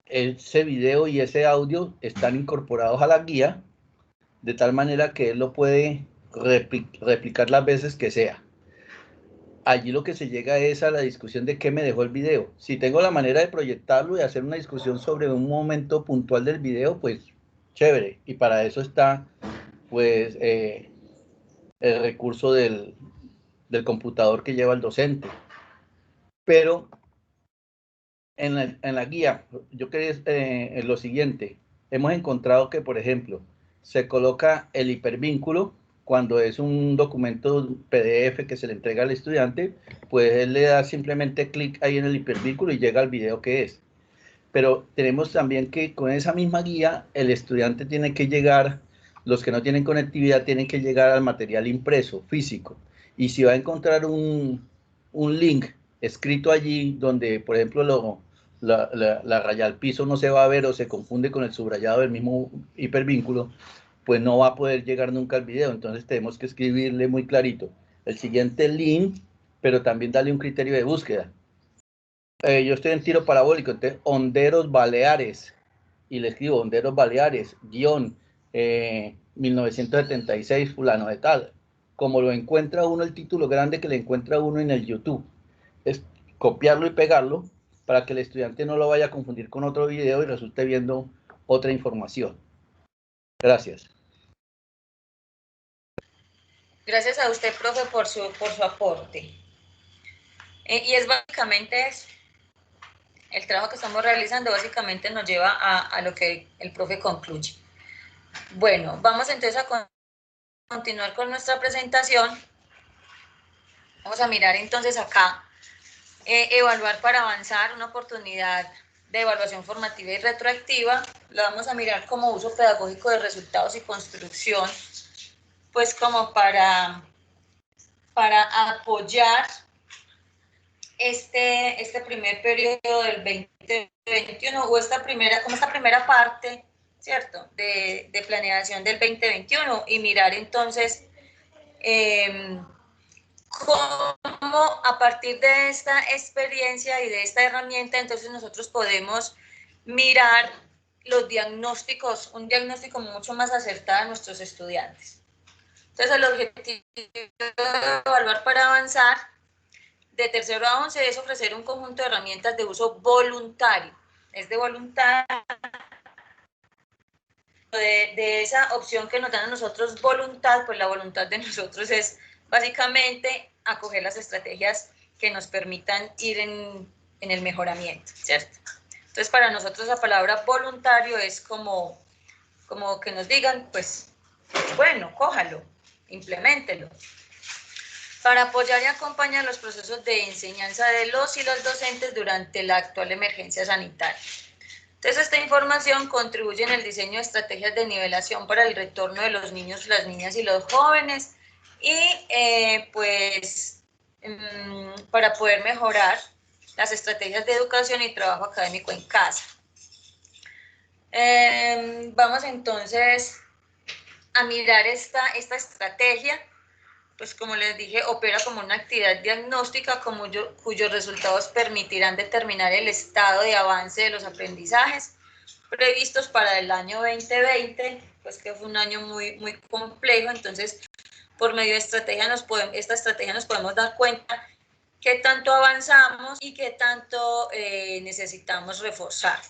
Ese video y ese audio están incorporados a la guía de tal manera que él lo puede replicar las veces que sea. Allí lo que se llega es a la discusión de qué me dejó el video. Si tengo la manera de proyectarlo y hacer una discusión sobre un momento puntual del video, pues chévere. Y para eso está, pues, el recurso del computador que lleva el docente. Pero en la guía, yo quería lo siguiente. Hemos encontrado que, por ejemplo, se coloca el hipervínculo cuando es un documento PDF que se le entrega al estudiante, pues él le da simplemente clic ahí en el hipervínculo y llega al video que es. Pero tenemos también que con esa misma guía, el estudiante tiene que llegar, los que no tienen conectividad tienen que llegar al material impreso, físico. Y si va a encontrar un link escrito allí donde, por ejemplo, la raya al piso no se va a ver o se confunde con el subrayado del mismo hipervínculo, pues no va a poder llegar nunca al video. Entonces tenemos que escribirle muy clarito el siguiente link, pero también darle un criterio de búsqueda. Yo estoy en tiro parabólico, entonces Honderos Baleares, y le escribo Honderos Baleares, guión 1976, fulano de tal. como lo encuentra uno, el título grande que le encuentra uno en el YouTube. Es copiarlo y pegarlo para que el estudiante no lo vaya a confundir con otro video y resulte viendo otra información. Gracias. Gracias a usted, profe, por su aporte. Y es básicamente eso. El trabajo que estamos realizando básicamente nos lleva a lo que el profe concluye. Bueno, vamos entonces a continuar con nuestra presentación. Vamos a mirar entonces acá, evaluar para avanzar, una oportunidad de evaluación formativa y retroactiva. La vamos a mirar como uso pedagógico de resultados y construcción, pues como para apoyar este primer periodo del 2021 o esta primera parte, ¿cierto?, de planeación del 2021 y mirar entonces cómo a partir de esta experiencia y de esta herramienta entonces nosotros podemos mirar los diagnósticos, un diagnóstico mucho más acertado a nuestros estudiantes. Entonces el objetivo de evaluar para avanzar de tercero a 11 es ofrecer un conjunto de herramientas de uso voluntario. Es de voluntad, de esa opción que nos dan a nosotros voluntad, pues la voluntad de nosotros es básicamente acoger las estrategias que nos permitan ir en el mejoramiento, ¿cierto? Entonces para nosotros la palabra voluntario es como que nos digan, pues bueno, cójalo, impleméntelo. Para apoyar y acompañar los procesos de enseñanza de los y las docentes durante la actual emergencia sanitaria. Entonces, esta información contribuye en el diseño de estrategias de nivelación para el retorno de los niños, las niñas y los jóvenes y, para poder mejorar las estrategias de educación y trabajo académico en casa. Vamos entonces a mirar esta estrategia. Pues como les dije, opera como una actividad diagnóstica cuyos resultados permitirán determinar el estado de avance de los aprendizajes previstos para el año 2020, pues que fue un año muy, muy complejo. Entonces, por medio de esta estrategia nos podemos dar cuenta qué tanto avanzamos y qué tanto necesitamos reforzar.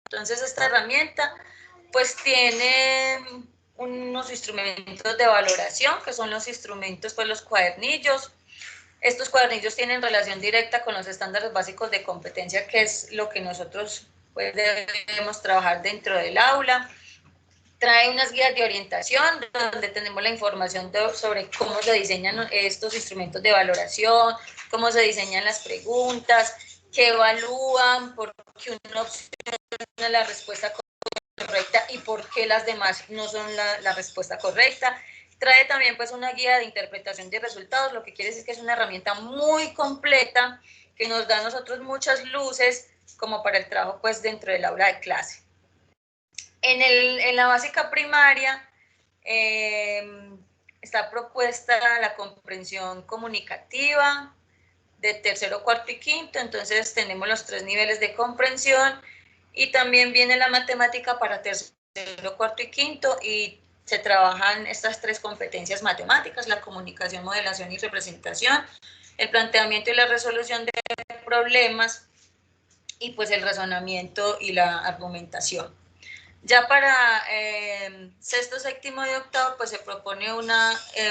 Entonces, esta herramienta pues tiene unos instrumentos de valoración, que son los instrumentos, pues los cuadernillos. Estos cuadernillos tienen relación directa con los estándares básicos de competencia, que es lo que nosotros pues debemos trabajar dentro del aula. Trae unas guías de orientación, donde tenemos la información sobre cómo se diseñan estos instrumentos de valoración, cómo se diseñan las preguntas, qué evalúan, por qué una opción es la respuesta correcta y por qué las demás no son la respuesta correcta. Trae también pues una guía de interpretación de resultados, lo que quiere decir que es una herramienta muy completa que nos da a nosotros muchas luces como para el trabajo pues dentro del aula de clase. En la básica primaria está propuesta la comprensión comunicativa de tercero, cuarto y quinto, entonces tenemos los 3 niveles de comprensión. Y también viene la matemática para tercero, cuarto y quinto y se trabajan estas 3 competencias matemáticas, la comunicación, modelación y representación, el planteamiento y la resolución de problemas y pues el razonamiento y la argumentación. Ya para sexto, séptimo y octavo pues se propone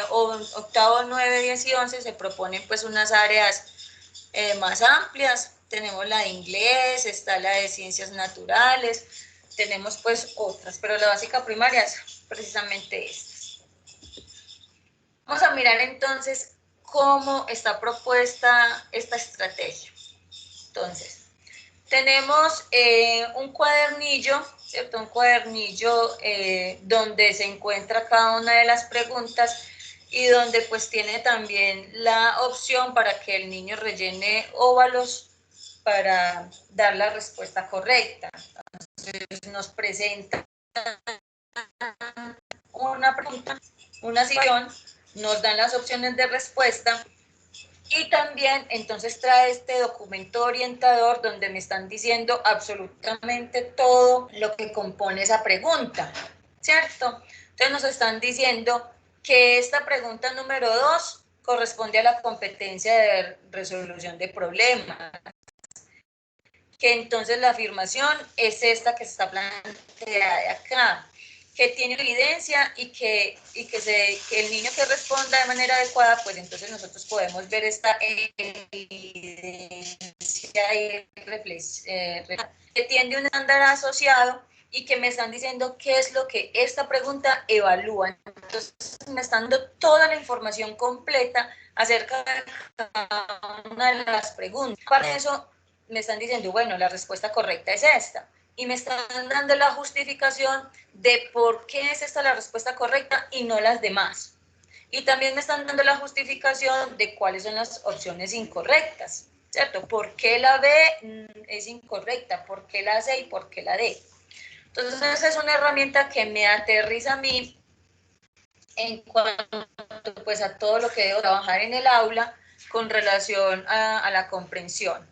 octavo, 9, 10 y 11 se proponen pues unas áreas más amplias. Tenemos la de inglés, está la de ciencias naturales, tenemos pues otras, pero la básica primaria es precisamente esta. Vamos a mirar entonces cómo está propuesta esta estrategia. Entonces, tenemos un cuadernillo, ¿cierto? Un cuadernillo donde se encuentra cada una de las preguntas y donde pues tiene también la opción para que el niño rellene óvalos para dar la respuesta correcta. Entonces nos presenta una pregunta, una situación, nos dan las opciones de respuesta y también entonces trae este documento orientador donde me están diciendo absolutamente todo lo que compone esa pregunta, ¿cierto? Entonces nos están diciendo que esta pregunta número 2 corresponde a la competencia de resolución de problemas, que entonces la afirmación es esta que está planteada de acá, que tiene evidencia y que el niño que responda de manera adecuada, pues entonces nosotros podemos ver esta evidencia y que tiene un estándar asociado y que me están diciendo qué es lo que esta pregunta evalúa. Entonces me están dando toda la información completa acerca de cada una de las preguntas. Para eso me están diciendo, bueno, la respuesta correcta es esta. Y me están dando la justificación de por qué es esta la respuesta correcta y no las demás. Y también me están dando la justificación de cuáles son las opciones incorrectas, ¿cierto? ¿Por qué la B es incorrecta? ¿Por qué la C y por qué la D? Entonces, es una herramienta que me aterriza a mí en cuanto pues, a todo lo que debo trabajar en el aula con relación a la comprensión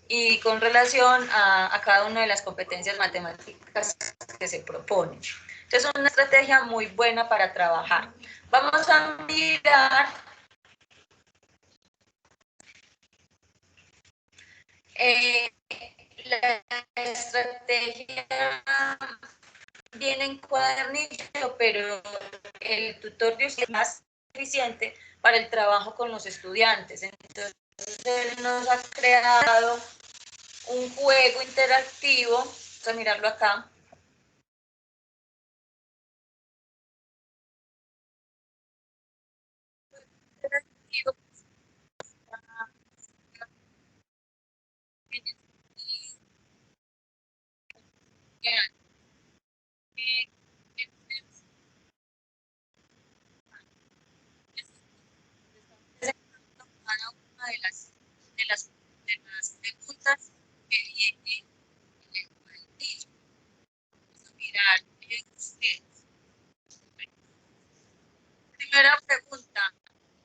y con relación a cada una de las competencias matemáticas que se proponen. Entonces, es una estrategia muy buena para trabajar. Vamos a mirar la estrategia viene en cuadernillo, pero el tutor de usted es más eficiente para el trabajo con los estudiantes. Entonces, él nos ha creado un juego interactivo. Vamos a mirarlo acá. Cada una de las preguntas que viene en el cuadernillo. Vamos a mirar ustedes. Primera pregunta,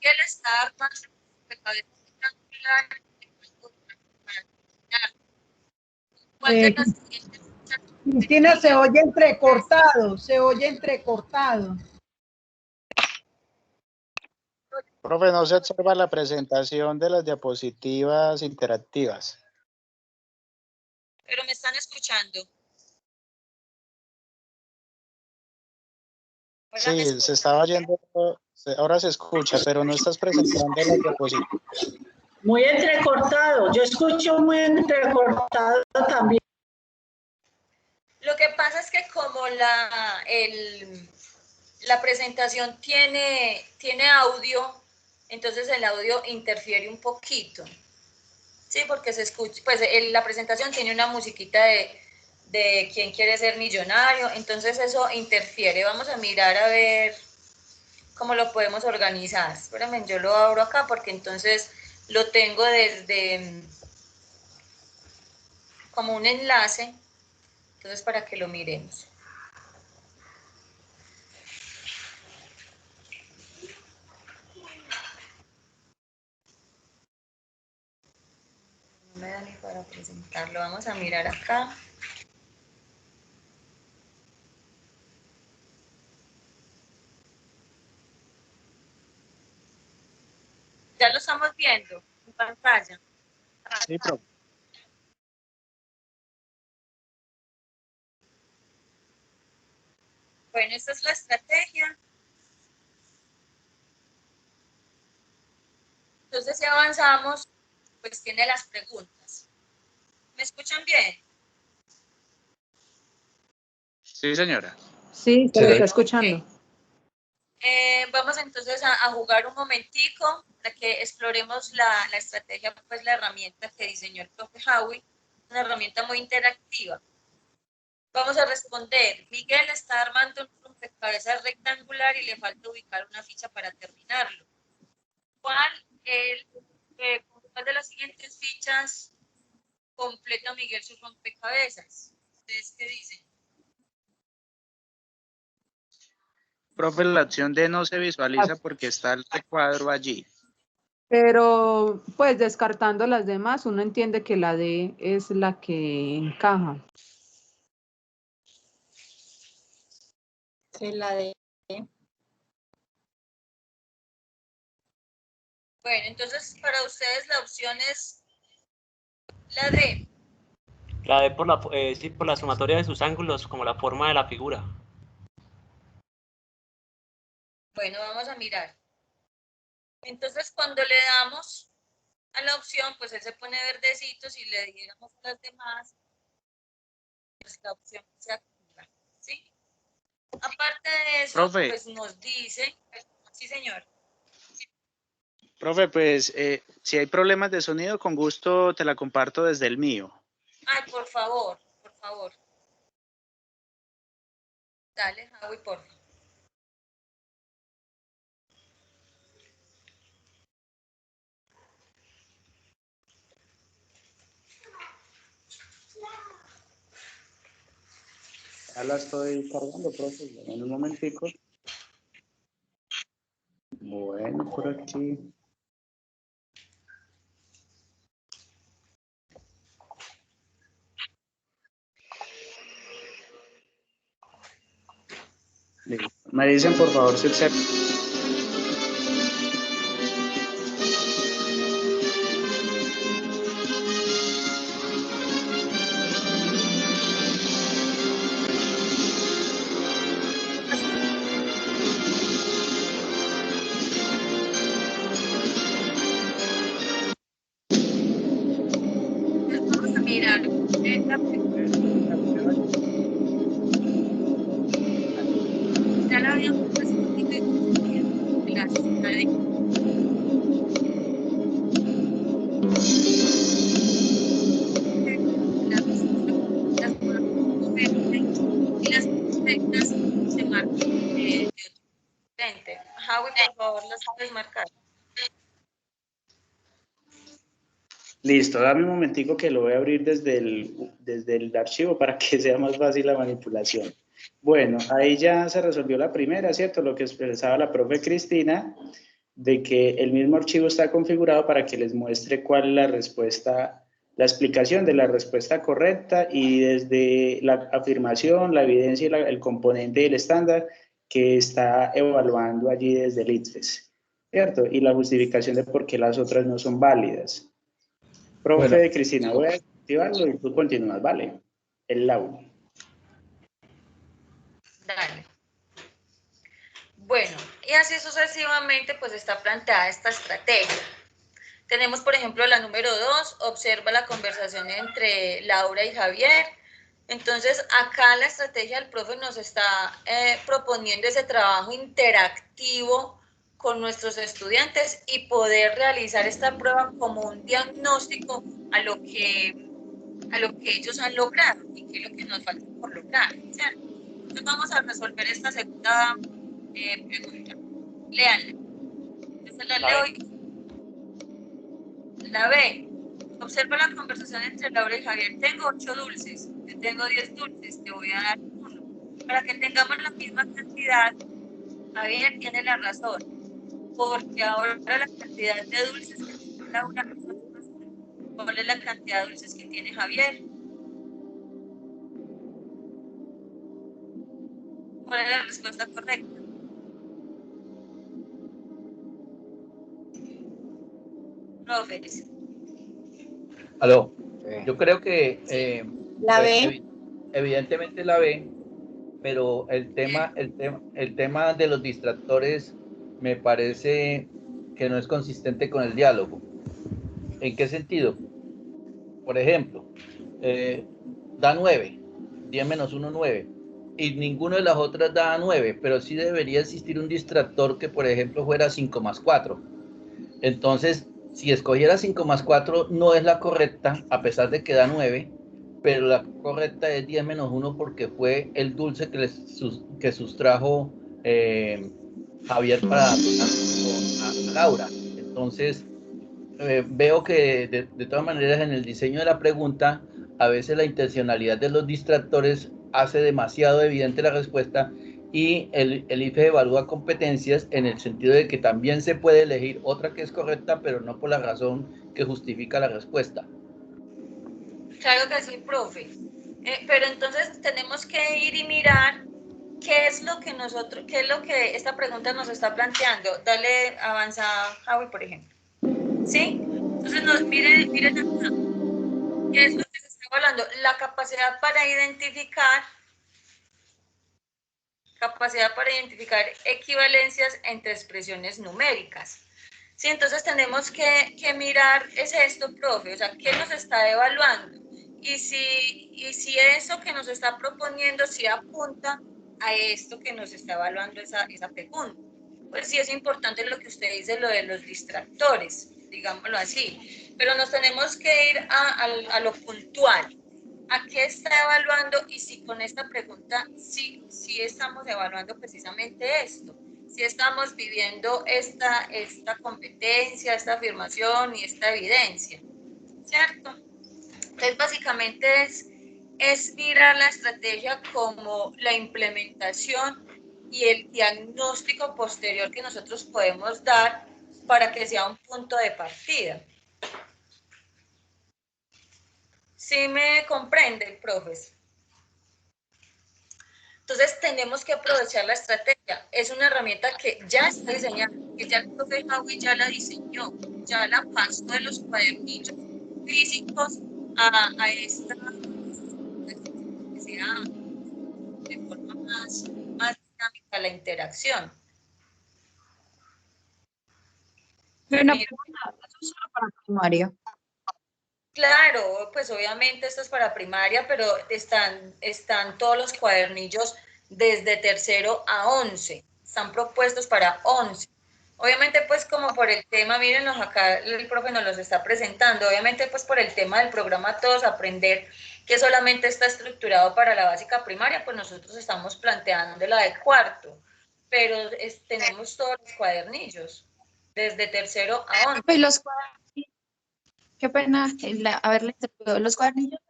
¿qué le está armando de cabeza rectangular para terminar? Cristina, se oye entrecortado, se oye entrecortado. Profe, no se observa la presentación de las diapositivas interactivas. Pero me están escuchando. Sí, se estaba oyendo, ahora se escucha, pero no estás presentando las diapositivas. Muy entrecortado, yo escucho muy entrecortado también. Lo que pasa es que como la presentación tiene audio, entonces el audio interfiere un poquito. Sí, porque se escucha, pues la presentación tiene una musiquita de quién quiere ser millonario, entonces eso interfiere. Vamos a mirar a ver cómo lo podemos organizar. Espérame, yo lo abro acá porque entonces lo tengo desde como un enlace, entonces para que lo miremos. No me da ni para presentarlo, vamos a mirar acá. Ya lo estamos viendo en pantalla. Sí, profe. Bueno, esta es la estrategia. Entonces, si avanzamos, pues tiene las preguntas. ¿Me escuchan bien? Sí, señora. Sí, se le está escuchando. Okay. Vamos entonces a jugar un momentico para que exploremos la estrategia, pues la herramienta que diseñó el profe Howie, una herramienta muy interactiva. Vamos a responder. Miguel está armando un rompecabezas rectangular y le falta ubicar una ficha para terminarlo. ¿Cuál de las siguientes fichas completa Miguel su rompecabezas? ¿Ustedes qué dicen? Profe, la opción D no se visualiza porque está el recuadro allí. Pero, pues, descartando las demás, uno entiende que la D es la que encaja. Sí, la D. Bueno, entonces para ustedes la opción es la D. La D sí, por la sumatoria de sus ángulos, como la forma de la figura. Bueno, vamos a mirar. Entonces, cuando le damos a la opción, pues él se pone verdecito. Si le diéramos a las demás, pues la opción se activa, ¿sí? Aparte de eso, Profe. pues nos dice, sí señor. Profe, pues si hay problemas de sonido, con gusto te la comparto desde el mío. Ay, por favor, por favor. Dale, Javi, por favor. Ya la estoy cargando, profe, en un momentico. Bueno, por aquí. Me dicen por favor si se... Vamos a mirar la ya la habíamos respondido y gracias. Y las perfectas se marcan de otro diferente. Javi, por favor, las puedes marcar. Listo, dame un momentico que lo voy a abrir desde el archivo para que sea más fácil la manipulación. Bueno, ahí ya se resolvió la primera, ¿cierto? Lo que expresaba la profe Cristina, de que el mismo archivo está configurado para que les muestre cuál es la respuesta, la explicación de la respuesta correcta y desde la afirmación, la evidencia y el componente y el estándar que está evaluando allí desde el ITFES, ¿cierto? Y la justificación de por qué las otras no son válidas. Profe Bueno. Cristina, voy a activarlo y tú continúas, ¿vale? El aula. Dale. Bueno, y así sucesivamente pues está planteada esta estrategia. Tenemos, por ejemplo, la número 2, observa la conversación entre Laura y Javier. Entonces, acá la estrategia del profe nos está proponiendo ese trabajo interactivo con nuestros estudiantes y poder realizar esta prueba como un diagnóstico a lo que ellos han logrado y qué es lo que nos falta por lograr, ¿cierto? Entonces vamos a resolver esta segunda pregunta. Léanla. Yo se la leo y la B. Observa la conversación entre Laura y Javier. Tengo 8 dulces, yo tengo 10 dulces, te voy a dar 1. Para que tengamos la misma cantidad, Javier tiene la razón, porque ahora la cantidad de dulces que tiene Laura es 8 más 1. ¿Cuál es la cantidad de dulces que tiene Javier? ¿Cuál es la respuesta correcta? Profes. Aló, yo creo que La B. Evidentemente la B, pero el tema de los distractores me parece que no es consistente con el diálogo. ¿En qué sentido? Por ejemplo, da 9, 10 menos 1, 9, y ninguna de las otras da 9, pero sí debería existir un distractor que, por ejemplo, fuera 5 más 4. Entonces, si escogiera 5 más 4 no es la correcta, a pesar de que da 9, pero la correcta es 10 menos 1 porque fue el dulce que sustrajo Javier para a Laura. Entonces, veo que de todas maneras en el diseño de la pregunta, a veces la intencionalidad de los distractores hace demasiado evidente la respuesta y el IFE evalúa competencias en el sentido de que también se puede elegir otra que es correcta, pero no por la razón que justifica la respuesta. Claro que sí, profe. Pero entonces tenemos que ir y mirar qué es lo que esta pregunta nos está planteando. Dale, avanza, Javi, por ejemplo. ¿sí? Entonces, miren acá, ¿qué es lo que se está evaluando? La capacidad para identificar equivalencias entre expresiones numéricas. Sí, entonces tenemos que mirar, es esto, profe, o sea, ¿qué nos está evaluando? Y si eso que nos está proponiendo, si apunta a esto que nos está evaluando esa pregunta. Pues sí es importante lo que usted dice, lo de los distractores, digámoslo así, pero nos tenemos que ir a lo puntual. ¿A qué está evaluando? Y si con esta pregunta sí estamos evaluando precisamente esto, si estamos viviendo esta competencia, esta afirmación y esta evidencia, ¿cierto? Entonces, básicamente es mirar la estrategia como la implementación y el diagnóstico posterior que nosotros podemos dar para que sea un punto de partida. ¿Sí me comprenden, profes? Entonces tenemos que aprovechar la estrategia. Es una herramienta que ya está diseñada, que ya el profe Howie ya la diseñó, ya la pasó de los cuadernillos físicos a esta que sea de forma más dinámica la interacción. Pero eso es solo para primaria. Claro, pues obviamente esto es para primaria, pero están todos los cuadernillos desde tercero a 11. Están propuestos para 11. Obviamente, pues como por el tema, mírenlos acá, el profe nos los está presentando, obviamente pues por el tema del programa Todos Aprender, que solamente está estructurado para la básica primaria, pues nosotros estamos planteando la de cuarto, pero tenemos todos los cuadernillos, desde tercero a 11. Y los cuadernillos, qué pena haberle interrumpido, los cuadernillos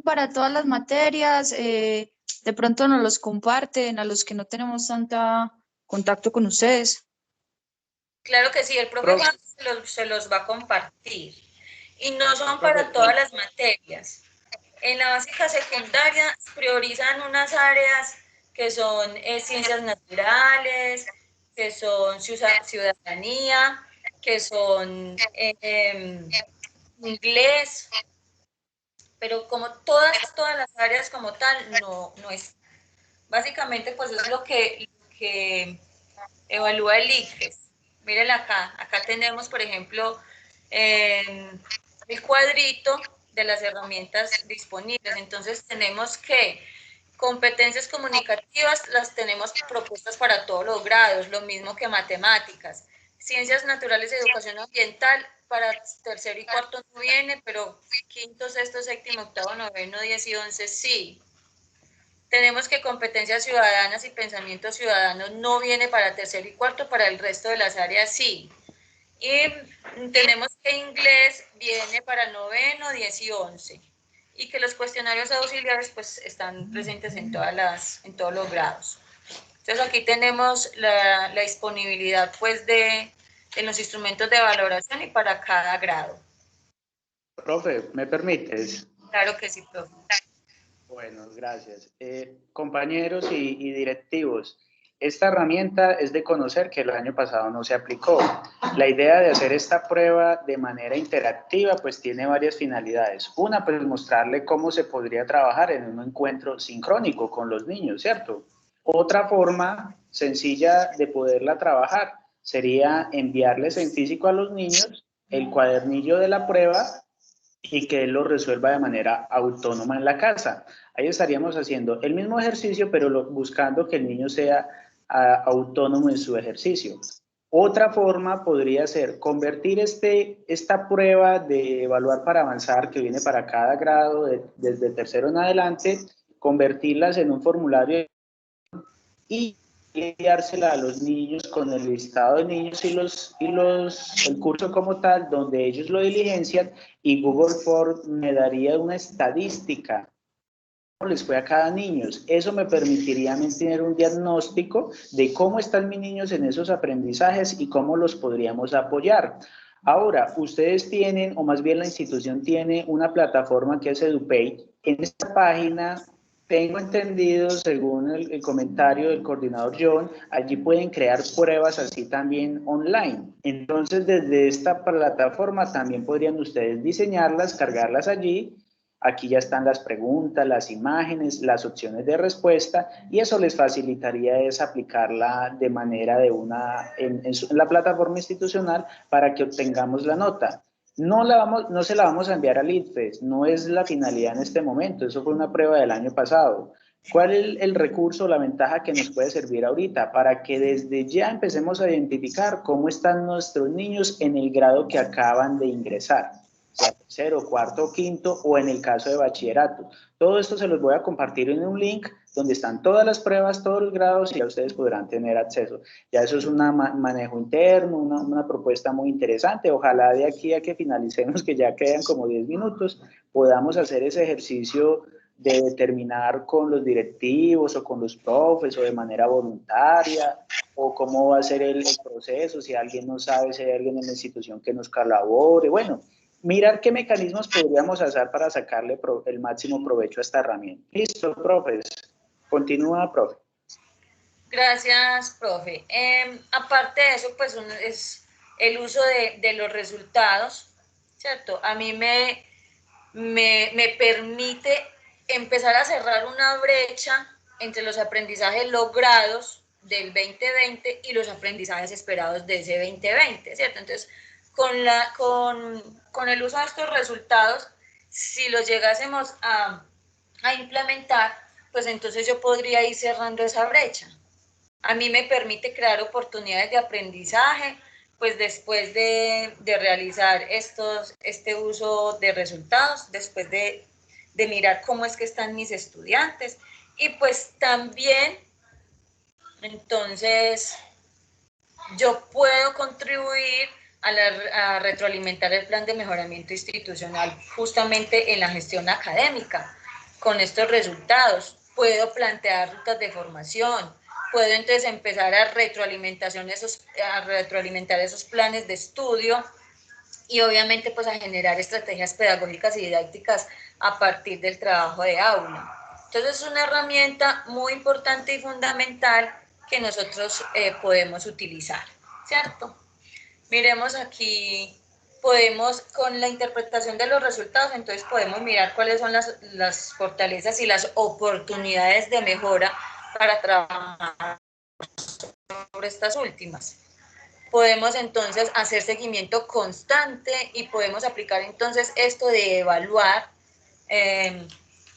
para todas las materias, de pronto nos los comparten a los que no tenemos tanta contacto con ustedes. Claro que sí, el profe se los va a compartir. Y no son para todas las materias. En la básica secundaria priorizan unas áreas que son ciencias naturales, que son ciudadanía, que son inglés, pero como todas las áreas como tal, no es. Básicamente, pues es lo que evalúa el ICFES. Miren acá tenemos, por ejemplo, el cuadrito de las herramientas disponibles. Entonces tenemos que competencias comunicativas las tenemos propuestas para todos los grados, lo mismo que matemáticas. Ciencias naturales y educación ambiental para tercero y cuarto no viene, pero quinto, sexto, séptimo, octavo, noveno, 10 y 11 sí. Tenemos que competencias ciudadanas y pensamiento ciudadano no viene para tercero y cuarto, para el resto de las áreas sí. Y tenemos que inglés viene para noveno, 10 y 11. Y que los cuestionarios auxiliares pues están presentes en todos los grados. Entonces aquí tenemos la disponibilidad pues de los instrumentos de valoración y para cada grado. Profe, ¿me permites? Claro que sí, profe. Bueno, gracias. Compañeros y directivos, esta herramienta es de conocer que el año pasado no se aplicó. La idea de hacer esta prueba de manera interactiva pues tiene varias finalidades. Una, pues mostrarle cómo se podría trabajar en un encuentro sincrónico con los niños, ¿cierto? Otra forma sencilla de poderla trabajar sería enviarles en físico a los niños el cuadernillo de la prueba y que él lo resuelva de manera autónoma en la casa. Ahí estaríamos haciendo el mismo ejercicio, pero buscando que el niño sea autónomo en su ejercicio. Otra forma podría ser convertir esta prueba de evaluar para avanzar, que viene para cada grado, desde tercero en adelante, convertirlas en un formulario y enviársela a los niños con el listado de niños y el curso como tal, donde ellos lo diligencian, y Google Forms me daría una estadística cómo les fue a cada niño. Eso me permitiría tener un diagnóstico de cómo están mis niños en esos aprendizajes y cómo los podríamos apoyar. Ahora, ustedes tienen, o más bien la institución tiene, una plataforma que es EduPay. En esta página tengo entendido, según el comentario del coordinador John, allí pueden crear pruebas así también online. Entonces, desde esta plataforma también podrían ustedes diseñarlas, cargarlas allí. Aquí ya están las preguntas, las imágenes, las opciones de respuesta, y eso les facilitaría es aplicarla de manera de en la plataforma institucional para que obtengamos la nota. No se la vamos a enviar al ITFES, no es la finalidad en este momento, eso fue una prueba del año pasado. ¿Cuál es el recurso, la ventaja que nos puede servir ahorita? Para que desde ya empecemos a identificar cómo están nuestros niños en el grado que acaban de ingresar, sea tercero, cuarto, quinto, o en el caso de bachillerato. Todo esto se los voy a compartir en un link donde están todas las pruebas, todos los grados, y ya ustedes podrán tener acceso. Ya eso es un manejo interno, una propuesta muy interesante. Ojalá de aquí a que finalicemos, que ya quedan como 10 minutos, podamos hacer ese ejercicio de determinar con los directivos o con los profes o de manera voluntaria, o cómo va a ser el proceso, si alguien no sabe, si hay alguien en la institución que nos colabore. Bueno, mirar qué mecanismos podríamos hacer para sacarle el máximo provecho a esta herramienta. Listo, profes. Continúa, profe. Gracias, profe. Aparte de eso, pues es el uso de los resultados, ¿cierto? A mí me permite empezar a cerrar una brecha entre los aprendizajes logrados del 2020 y los aprendizajes esperados de ese 2020, ¿cierto? Entonces, con el uso de estos resultados, si los llegásemos a implementar, pues entonces yo podría ir cerrando esa brecha. A mí me permite crear oportunidades de aprendizaje, pues después de realizar este uso de resultados, después de mirar cómo es que están mis estudiantes, y pues también, entonces, yo puedo contribuir a retroalimentar el plan de mejoramiento institucional justamente en la gestión académica. Con estos resultados puedo plantear rutas de formación, puedo entonces empezar a retroalimentar esos planes de estudio, y obviamente pues a generar estrategias pedagógicas y didácticas a partir del trabajo de aula. Entonces es una herramienta muy importante y fundamental que nosotros podemos utilizar, ¿cierto? Miremos aquí, con la interpretación de los resultados, entonces podemos mirar cuáles son las fortalezas y las oportunidades de mejora para trabajar sobre estas últimas. Podemos entonces hacer seguimiento constante y podemos aplicar entonces esto de evaluar, que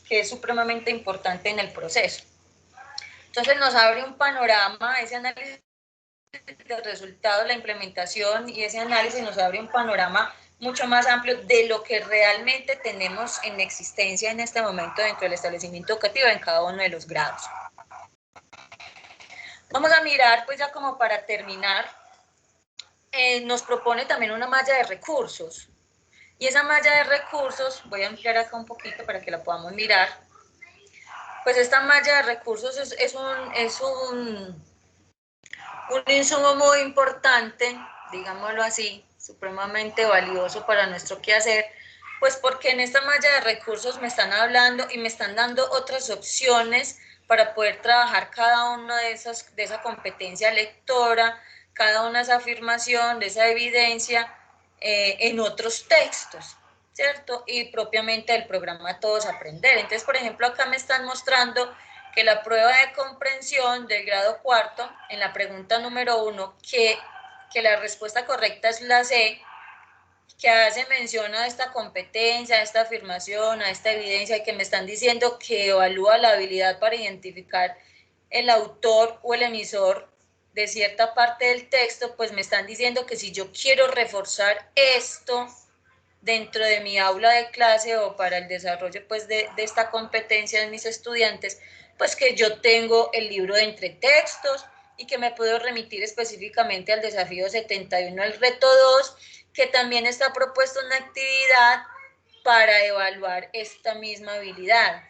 es supremamente importante en el proceso. Entonces nos abre un panorama, ese análisis de resultados, la implementación y ese análisis nos abre un panorama mucho más amplio de lo que realmente tenemos en existencia en este momento dentro del establecimiento educativo en cada uno de los grados. Vamos a mirar, pues ya como para terminar, nos propone también una malla de recursos. Y esa malla de recursos, voy a ampliar acá un poquito para que la podamos mirar. Pues esta malla de recursos es un insumo muy importante, digámoslo así, supremamente valioso para nuestro quehacer, pues porque en esta malla de recursos me están hablando y me están dando otras opciones para poder trabajar cada una de esa competencia lectora, cada una de esa afirmación, de esa evidencia en otros textos, ¿cierto? Y propiamente el programa Todos Aprender. Entonces, por ejemplo, acá me están mostrando que la prueba de comprensión del grado cuarto, en la pregunta número 1, que la respuesta correcta es la C, que hace mención a esta competencia, a esta afirmación, a esta evidencia, y que me están diciendo que evalúa la habilidad para identificar el autor o el emisor de cierta parte del texto, pues me están diciendo que si yo quiero reforzar esto dentro de mi aula de clase o para el desarrollo pues de esta competencia de mis estudiantes, pues que yo tengo el libro de entretextos y que me puedo remitir específicamente al desafío 71, el reto 2, que también está propuesto una actividad para evaluar esta misma habilidad.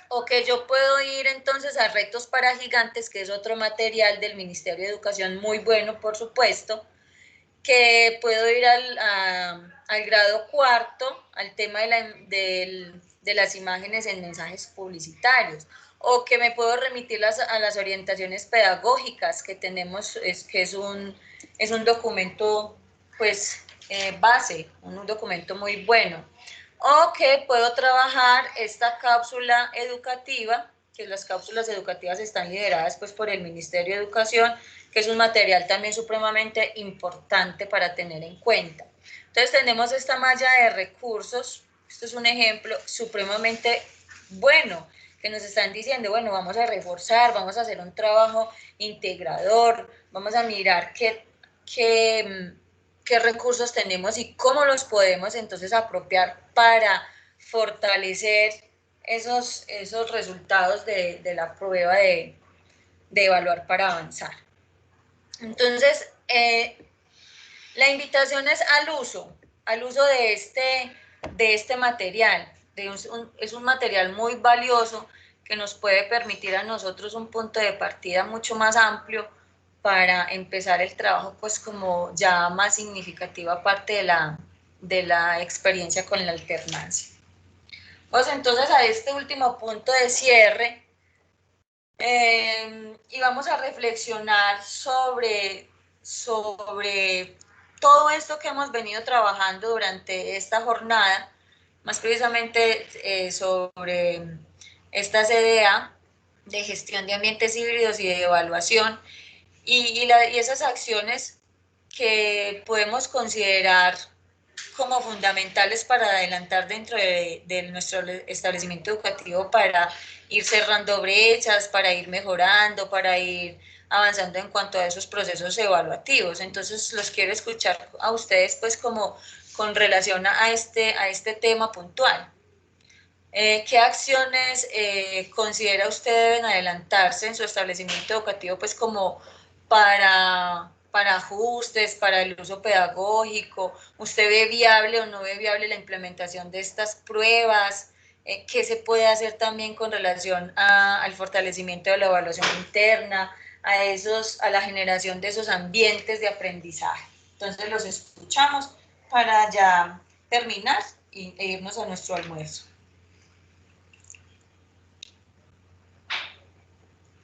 O que yo puedo ir entonces a Retos para Gigantes, que es otro material del Ministerio de Educación muy bueno, por supuesto, que puedo ir al grado cuarto, al tema de las imágenes en mensajes publicitarios, o que me puedo remitir a las orientaciones pedagógicas que tenemos, que es un documento pues base, un documento muy bueno, o que puedo trabajar esta cápsula educativa, que las cápsulas educativas están lideradas pues por el Ministerio de Educación, que es un material también supremamente importante para tener en cuenta. Entonces tenemos esta malla de recursos, esto es un ejemplo supremamente bueno, que nos están diciendo, bueno, vamos a reforzar, vamos a hacer un trabajo integrador, vamos a mirar qué recursos tenemos y cómo los podemos entonces apropiar para fortalecer esos resultados de la prueba de evaluar para avanzar. Entonces, la invitación es al uso de este material. Es un material muy valioso que nos puede permitir a nosotros un punto de partida mucho más amplio para empezar el trabajo pues como ya más significativa parte de la experiencia con la alternancia. Pues entonces a este último punto de cierre y vamos a reflexionar sobre todo esto que hemos venido trabajando durante esta jornada, más precisamente sobre esta CDA de gestión de ambientes híbridos y de evaluación y esas acciones que podemos considerar como fundamentales para adelantar dentro de nuestro establecimiento educativo para ir cerrando brechas, para ir mejorando, para ir avanzando en cuanto a esos procesos evaluativos. Entonces los quiero escuchar a ustedes pues como con relación a este tema puntual. ¿Qué acciones considera usted deben adelantarse en su establecimiento educativo pues como para ajustes, para el uso pedagógico? ¿Usted ve viable o no ve viable la implementación de estas pruebas? ¿Qué se puede hacer también con relación al fortalecimiento de la evaluación interna, a la generación de esos ambientes de aprendizaje? Entonces los escuchamos para ya terminar e irnos a nuestro almuerzo.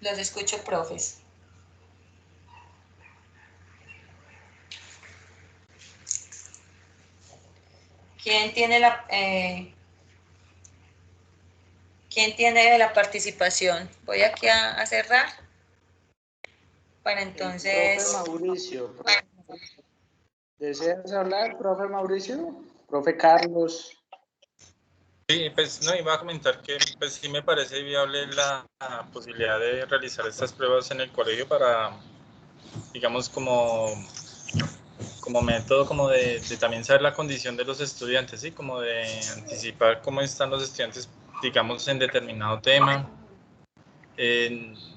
Los escucho, profes. ¿Quién tiene la participación? Voy aquí a cerrar para entonces... Profe Mauricio. ¿Deseas hablar, profe Mauricio? Profe Carlos. Sí, pues no, iba a comentar que pues sí me parece viable la posibilidad de realizar estas pruebas en el colegio para, digamos, como método como de también saber la condición de los estudiantes, ¿sí? Como de anticipar cómo están los estudiantes, digamos, en determinado tema.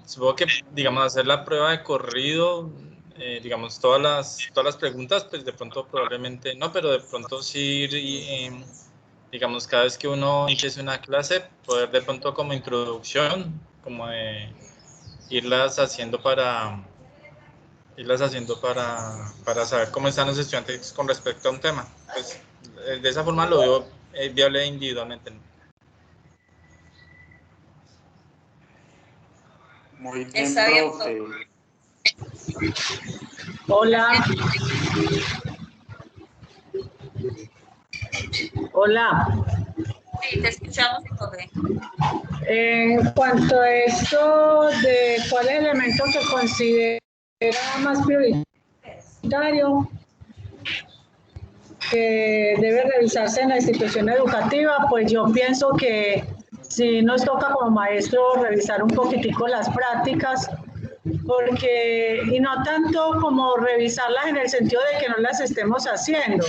Supongo que, digamos, hacer la prueba de corrido, digamos, todas las preguntas, pues de pronto probablemente no, pero de pronto sí ir, digamos, cada vez que uno empiece una clase, poder de pronto como introducción, como de irlas haciendo para saber cómo están los estudiantes con respecto a un tema. Pues, de esa forma lo veo viable individualmente. Muy bien, profe. Hola. Hola. Sí, te escuchamos, profe. En cuanto a esto de cuál es el elemento que considera más prioritario que debe revisarse en la institución educativa, pues yo pienso que sí nos toca como maestro revisar un poquitico las prácticas, y no tanto como revisarlas en el sentido de que no las estemos haciendo,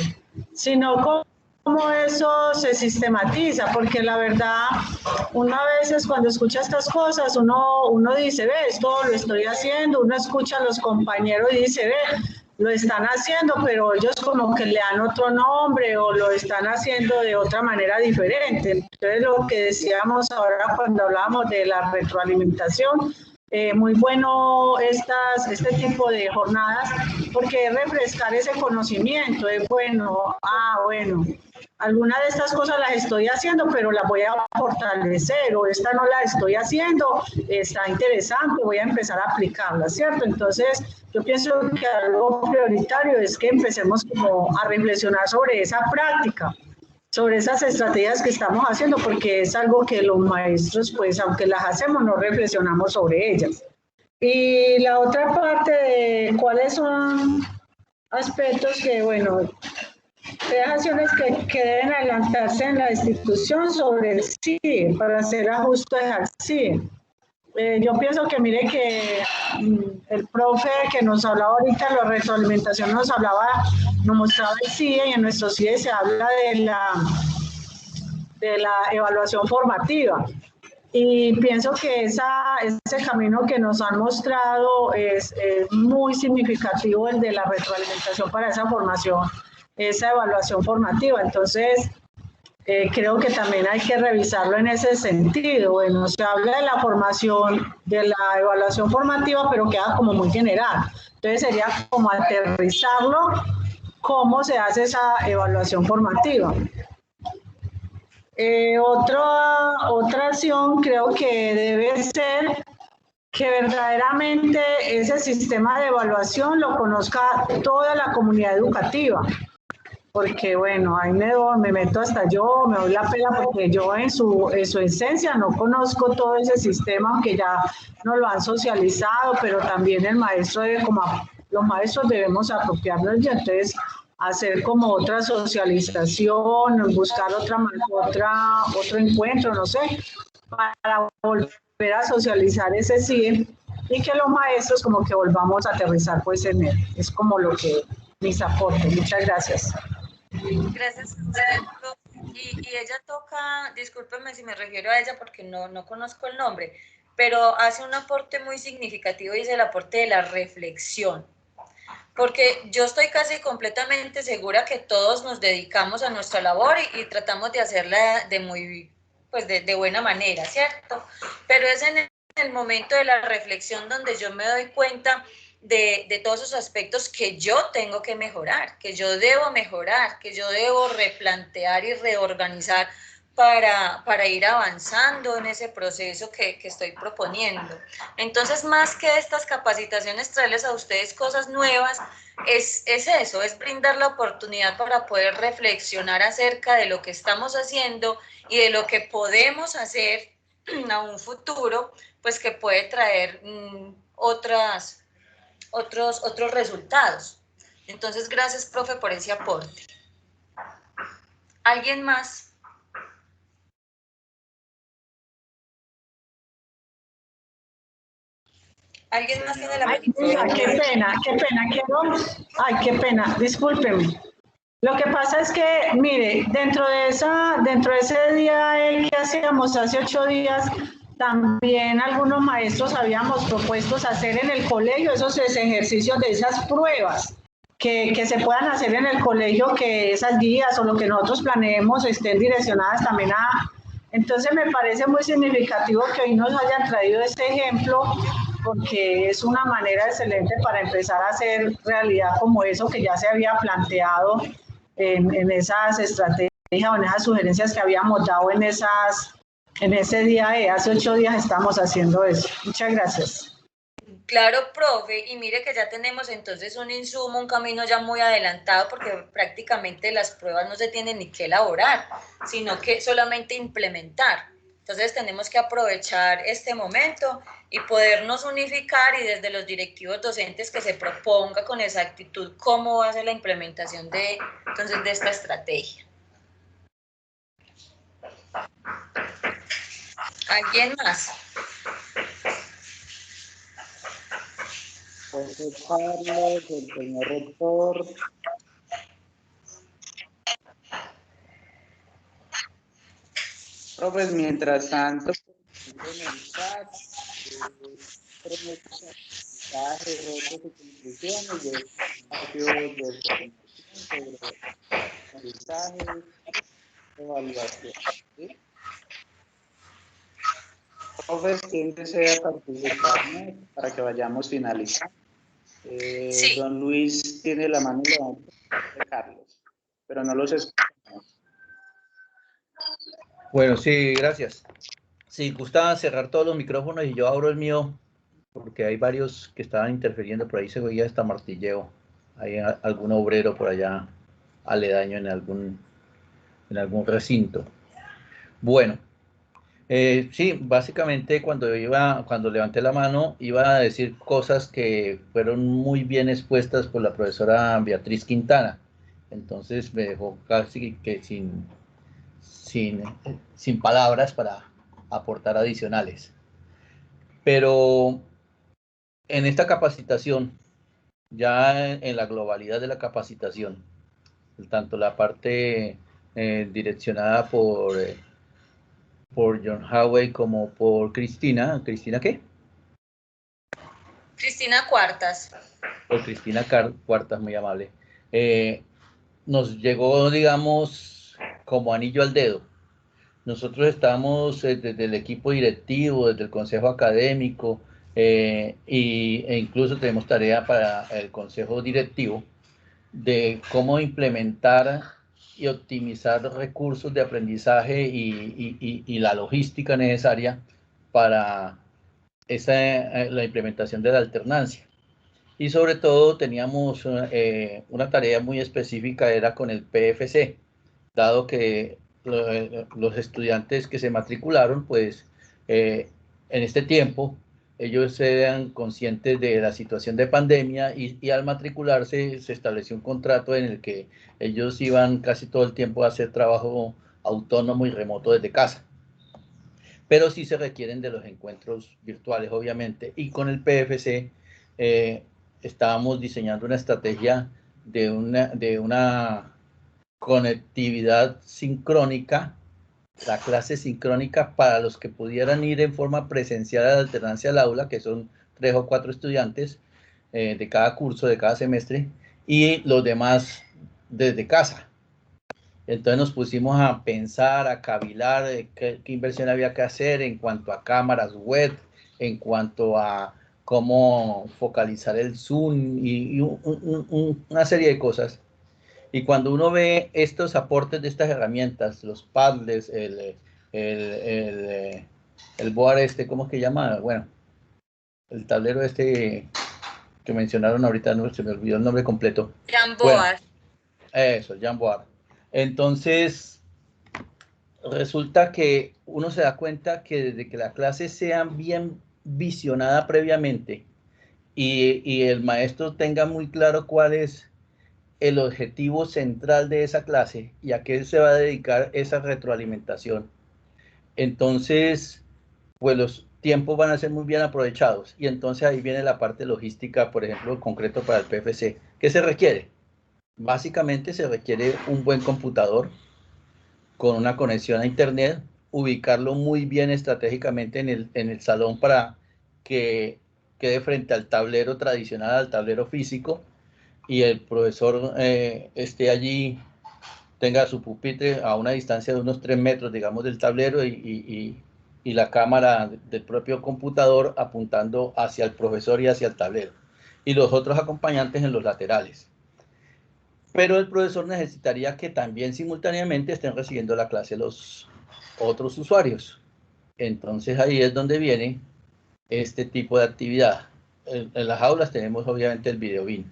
sino cómo eso se sistematiza, porque la verdad, una vez cuando escucha estas cosas, uno dice, ve, esto lo estoy haciendo, uno escucha a los compañeros y dice, ve, lo están haciendo, pero ellos como que le dan otro nombre o lo están haciendo de otra manera diferente. Entonces, lo que decíamos ahora cuando hablábamos de la retroalimentación, muy bueno este tipo de jornadas, porque es refrescar ese conocimiento, es bueno, bueno, algunas de estas cosas las estoy haciendo, pero las voy a fortalecer, o esta no la estoy haciendo, está interesante, voy a empezar a aplicarla, ¿cierto? Entonces, yo pienso que algo prioritario es que empecemos como a reflexionar sobre esa práctica, sobre esas estrategias que estamos haciendo, porque es algo que los maestros, pues, aunque las hacemos, no reflexionamos sobre ellas. Y la otra parte de cuáles son aspectos que, bueno, tres acciones que deben adelantarse en la institución sobre el CIE, para hacer ajustes al CIE. Yo pienso que mire que el profe que nos hablaba ahorita, la retroalimentación nos mostraba el CIE, y en nuestro CIE se habla de la evaluación formativa. Y pienso que ese camino que nos han mostrado es muy significativo, el de la retroalimentación para esa formación, esa evaluación formativa. Entonces, creo que también hay que revisarlo en ese sentido. Bueno, se habla de la formación, de la evaluación formativa, pero queda como muy general. Entonces sería como aterrizarlo, cómo se hace esa evaluación formativa. Otra acción creo que debe ser que verdaderamente ese sistema de evaluación lo conozca toda la comunidad educativa. Porque bueno, ahí me meto hasta yo, me doy la pela, porque yo en su esencia no conozco todo ese sistema, aunque ya nos lo han socializado, pero también el maestro los maestros debemos apropiarnos y entonces hacer como otra socialización, buscar otro encuentro, no sé, para volver a socializar ese CIE, y que los maestros como que volvamos a aterrizar pues en él. Es como lo que mis aportes. Muchas gracias. Gracias a usted, y ella toca, discúlpeme si me refiero a ella porque no conozco el nombre, pero hace un aporte muy significativo y es el aporte de la reflexión. Porque yo estoy casi completamente segura que todos nos dedicamos a nuestra labor y tratamos de hacerla de buena manera, ¿cierto? Pero es en el momento de la reflexión donde yo me doy cuenta de todos esos aspectos que yo tengo que mejorar, que yo debo mejorar, que yo debo replantear y reorganizar para ir avanzando en ese proceso que estoy proponiendo. Entonces, más que estas capacitaciones, traerles a ustedes cosas nuevas, es eso, es brindar la oportunidad para poder reflexionar acerca de lo que estamos haciendo y de lo que podemos hacer a un futuro, pues que puede traer otros resultados. Entonces, gracias, profe, por ese aporte. ¿Alguien más? ¿Alguien más tiene la mano? Qué pena, discúlpeme. Lo que pasa es que, mire, dentro de ese día que hacíamos hace 8 días, también algunos maestros habíamos propuesto hacer en el colegio esos ejercicios de esas pruebas que se puedan hacer en el colegio, que esas guías o lo que nosotros planeemos estén direccionadas también a... Entonces me parece muy significativo que hoy nos hayan traído este ejemplo, porque es una manera excelente para empezar a hacer realidad como eso que ya se había planteado en esas estrategias o en esas sugerencias que habíamos dado en ese día. Hace 8 días estamos haciendo eso. Muchas gracias. Claro, profe, y mire que ya tenemos entonces un insumo, un camino ya muy adelantado, porque prácticamente las pruebas no se tienen ni que elaborar, sino que solamente implementar. Entonces tenemos que aprovechar este momento y podernos unificar, y desde los directivos docentes que se proponga con exactitud cómo va a ser la implementación de esta estrategia. ¿Alguien más? José Carlos, el señor rector. Pues mientras tanto, en el chat, mensajes, retos y conclusiones de espacio de formación sobre aprendizaje, evaluación. ¿Sí? Profes, ¿quién desea participar, ¿no? Para que vayamos finalizando? Sí. Don Luis tiene la mano de Carlos, pero no los escuchamos. Bueno, sí, gracias. Si gustaba cerrar todos los micrófonos y yo abro el mío, porque hay varios que estaban interfiriendo, por ahí se oía hasta martilleo. Hay algún obrero por allá aledaño en algún recinto. Bueno, sí, básicamente cuando levanté la mano, iba a decir cosas que fueron muy bien expuestas por la profesora Beatriz Quintana. Entonces me dejó casi que sin palabras para aportar adicionales. Pero en esta capacitación, ya en la globalidad de la capacitación, tanto la parte direccionada por John Howey como por Cristina. ¿Cristina qué? Cristina Cuartas. Por Cristina Cuartas, muy amable. Nos llegó, digamos, como anillo al dedo. Nosotros estamos desde el equipo directivo, desde el consejo académico, e incluso tenemos tarea para el consejo directivo de cómo implementar y optimizar recursos de aprendizaje y la logística necesaria para la implementación de la alternancia. Y sobre todo teníamos una tarea muy específica, era con el PFC, dado que los estudiantes que se matricularon, pues en este tiempo, ellos eran conscientes de la situación de pandemia y al matricularse se estableció un contrato en el que ellos iban casi todo el tiempo a hacer trabajo autónomo y remoto desde casa. Pero sí se requieren de los encuentros virtuales, obviamente. Y con el PFC estábamos diseñando una estrategia de una conectividad sincrónica, la clase sincrónica para los que pudieran ir en forma presencial a la alternancia al aula, que son 3 o 4 estudiantes de cada curso, de cada semestre, y los demás desde casa. Entonces nos pusimos a pensar, a cavilar qué inversión había que hacer en cuanto a cámaras web, en cuanto a cómo focalizar el Zoom y una serie de cosas. Y cuando uno ve estos aportes de estas herramientas, los Padlets, el board ¿cómo es que llama? Bueno, el tablero que mencionaron ahorita, no se me olvidó el nombre completo. Jamboard. Bueno, eso, Jamboard. Entonces, resulta que uno se da cuenta que desde que las clases sean bien visionadas previamente y el maestro tenga muy claro cuál es el objetivo central de esa clase y a qué se va a dedicar esa retroalimentación, entonces pues los tiempos van a ser muy bien aprovechados. Y entonces ahí viene la parte logística, por ejemplo, concreto para el PFC. ¿Qué se requiere? Básicamente se requiere un buen computador con una conexión a internet, ubicarlo muy bien estratégicamente en el salón para que quede frente al tablero tradicional, al tablero físico, y el profesor esté allí, tenga su pupitre a una distancia de unos 3 metros, digamos, del tablero y la cámara del propio computador apuntando hacia el profesor y hacia el tablero. Y los otros acompañantes en los laterales. Pero el profesor necesitaría que también simultáneamente estén recibiendo la clase los otros usuarios. Entonces ahí es donde viene este tipo de actividad. En las aulas tenemos obviamente el video BIM.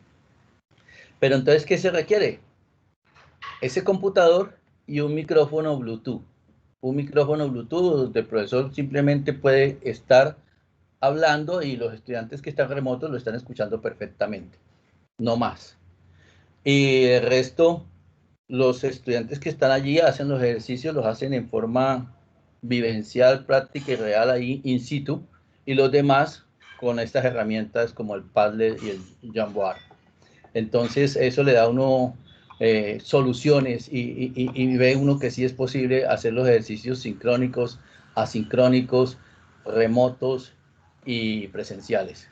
Pero entonces, ¿qué se requiere? Ese computador y un micrófono Bluetooth. Un micrófono Bluetooth donde el profesor simplemente puede estar hablando y los estudiantes que están remotos lo están escuchando perfectamente. No más. Y el resto, los estudiantes que están allí hacen los ejercicios, los hacen en forma vivencial, práctica y real ahí in situ. Y los demás con estas herramientas como el Padlet y el Jamboard. Entonces eso le da a uno soluciones y ve uno que sí es posible hacer los ejercicios sincrónicos, asincrónicos, remotos y presenciales.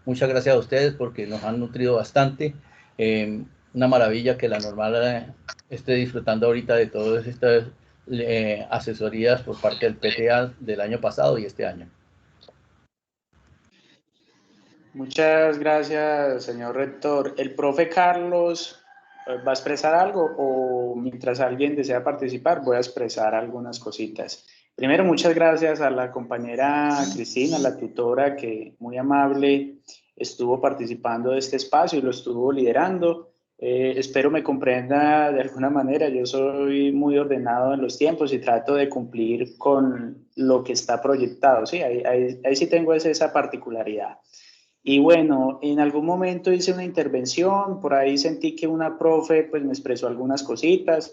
Muchas gracias a ustedes porque nos han nutrido bastante. Una maravilla que la normal esté disfrutando ahorita de todos estos asesorías por parte del PTA del año pasado y este año. Muchas gracias, señor rector. ¿El profe Carlos va a expresar algo o mientras alguien desea participar voy a expresar algunas cositas? Primero, muchas gracias a la compañera Cristina, la tutora, que muy amable estuvo participando de este espacio y lo estuvo liderando. Espero me comprenda de alguna manera. Yo soy muy ordenado en los tiempos y trato de cumplir con lo que está proyectado. Sí, ahí sí tengo esa particularidad. Y bueno, en algún momento hice una intervención, por ahí sentí que una profe pues me expresó algunas cositas.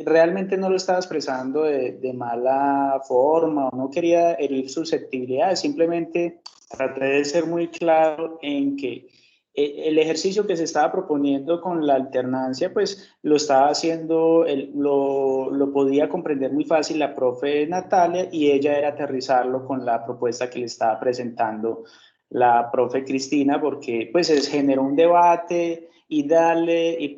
Realmente no lo estaba expresando de mala forma o no quería herir susceptibilidades, simplemente traté de ser muy claro en que el ejercicio que se estaba proponiendo con la alternancia, pues lo estaba haciendo, lo podía comprender muy fácil la profe Natalia y ella era aterrizarlo con la propuesta que le estaba presentando la profe Cristina, porque pues se generó un debate y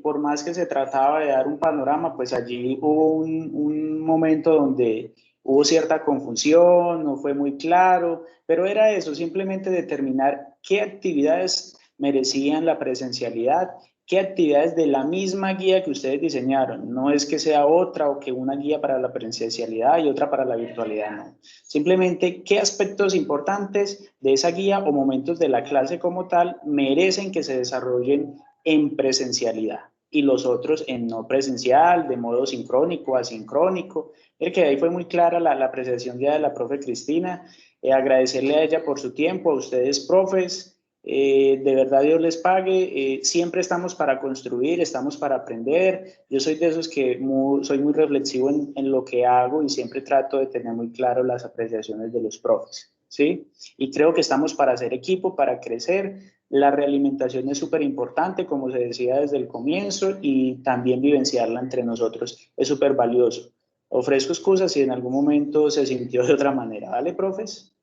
por más que se trataba de dar un panorama, pues allí hubo un momento donde hubo cierta confusión, no fue muy claro, pero era eso, simplemente determinar qué actividades merecían la presencialidad, qué actividades de la misma guía que ustedes diseñaron. No es que sea otra o que una guía para la presencialidad y otra para la virtualidad, no. Simplemente qué aspectos importantes de esa guía o momentos de la clase como tal merecen que se desarrollen en presencialidad y los otros en no presencial, de modo sincrónico, asincrónico. El que ahí fue muy clara la apreciación ya de la profe Cristina. Agradecerle a ella por su tiempo, a ustedes profes. De verdad Dios les pague. Siempre estamos para construir, estamos para aprender. Yo soy de esos que soy muy reflexivo en lo que hago y siempre trato de tener muy claro las apreciaciones de los profes, ¿sí? Y creo que estamos para hacer equipo, para crecer. La realimentación es súper importante, como se decía desde el comienzo, y también vivenciarla entre nosotros es súper valioso. Ofrezco excusas si en algún momento se sintió de otra manera, ¿vale, profes?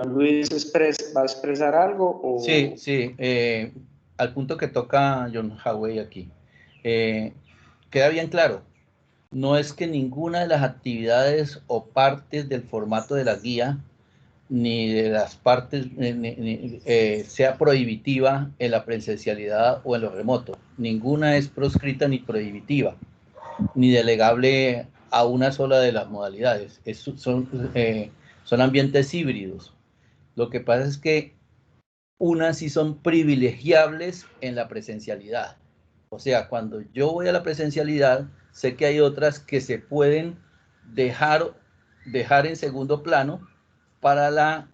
Luis, ¿va a expresar algo? O... Sí, al punto que toca John Hawey aquí. Queda bien claro, no es que ninguna de las actividades o partes del formato de la guía, ni de las partes sea prohibitiva en la presencialidad o en lo remoto. Ninguna es proscrita ni prohibitiva, ni delegable a una sola de las modalidades. Son ambientes híbridos. Lo que pasa es que unas sí son privilegiables en la presencialidad. O sea, cuando yo voy a la presencialidad, sé que hay otras que se pueden dejar en segundo plano para la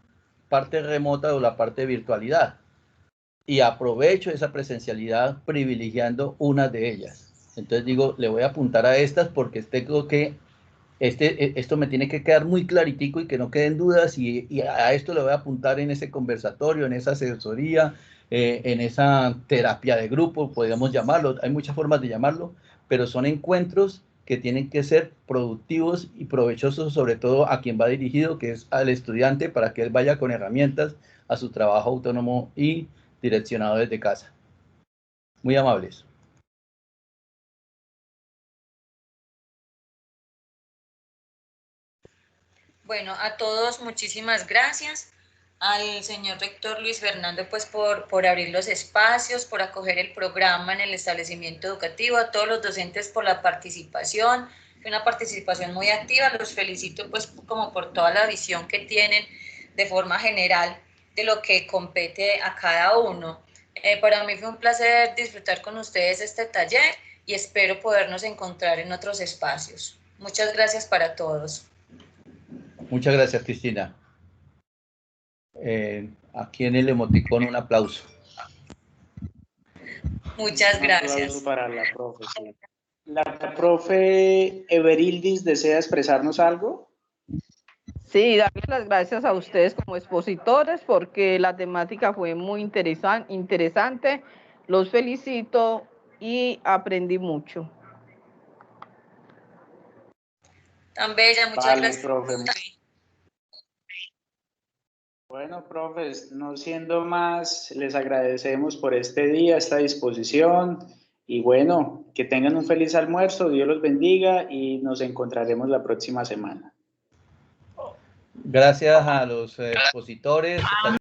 parte remota o la parte de virtualidad. Y aprovecho esa presencialidad privilegiando una de ellas. Entonces digo, le voy a apuntar a estas porque tengo que esto me tiene que quedar muy claritico y que no queden dudas y a esto le voy a apuntar en ese conversatorio, en esa asesoría, en esa terapia de grupo, podríamos llamarlo, hay muchas formas de llamarlo, pero son encuentros que tienen que ser productivos y provechosos, sobre todo a quien va dirigido, que es al estudiante, para que él vaya con herramientas a su trabajo autónomo y direccionado desde casa. Muy amables. Bueno, a todos muchísimas gracias. Al señor rector Luis Fernando, pues por abrir los espacios, por acoger el programa en el establecimiento educativo, a todos los docentes por la participación, una participación muy activa. Los felicito pues como por toda la visión que tienen de forma general de lo que compete a cada uno. Para mí fue un placer disfrutar con ustedes este taller y espero podernos encontrar en otros espacios. Muchas gracias para todos. Muchas gracias, Cristina. Aquí en el emoticón un aplauso. Muchas gracias. Un aplauso para la profe. Sí. ¿La profe Everildis desea expresarnos algo? Sí, darles las gracias a ustedes como expositores porque la temática fue muy interesante. Los felicito y aprendí mucho. Tan bella, muchas Vale, gracias. Profe. Bueno, profes, no siendo más, les agradecemos por este día, esta disposición. Y bueno, que tengan un feliz almuerzo, Dios los bendiga y nos encontraremos la próxima semana. Gracias a los expositores.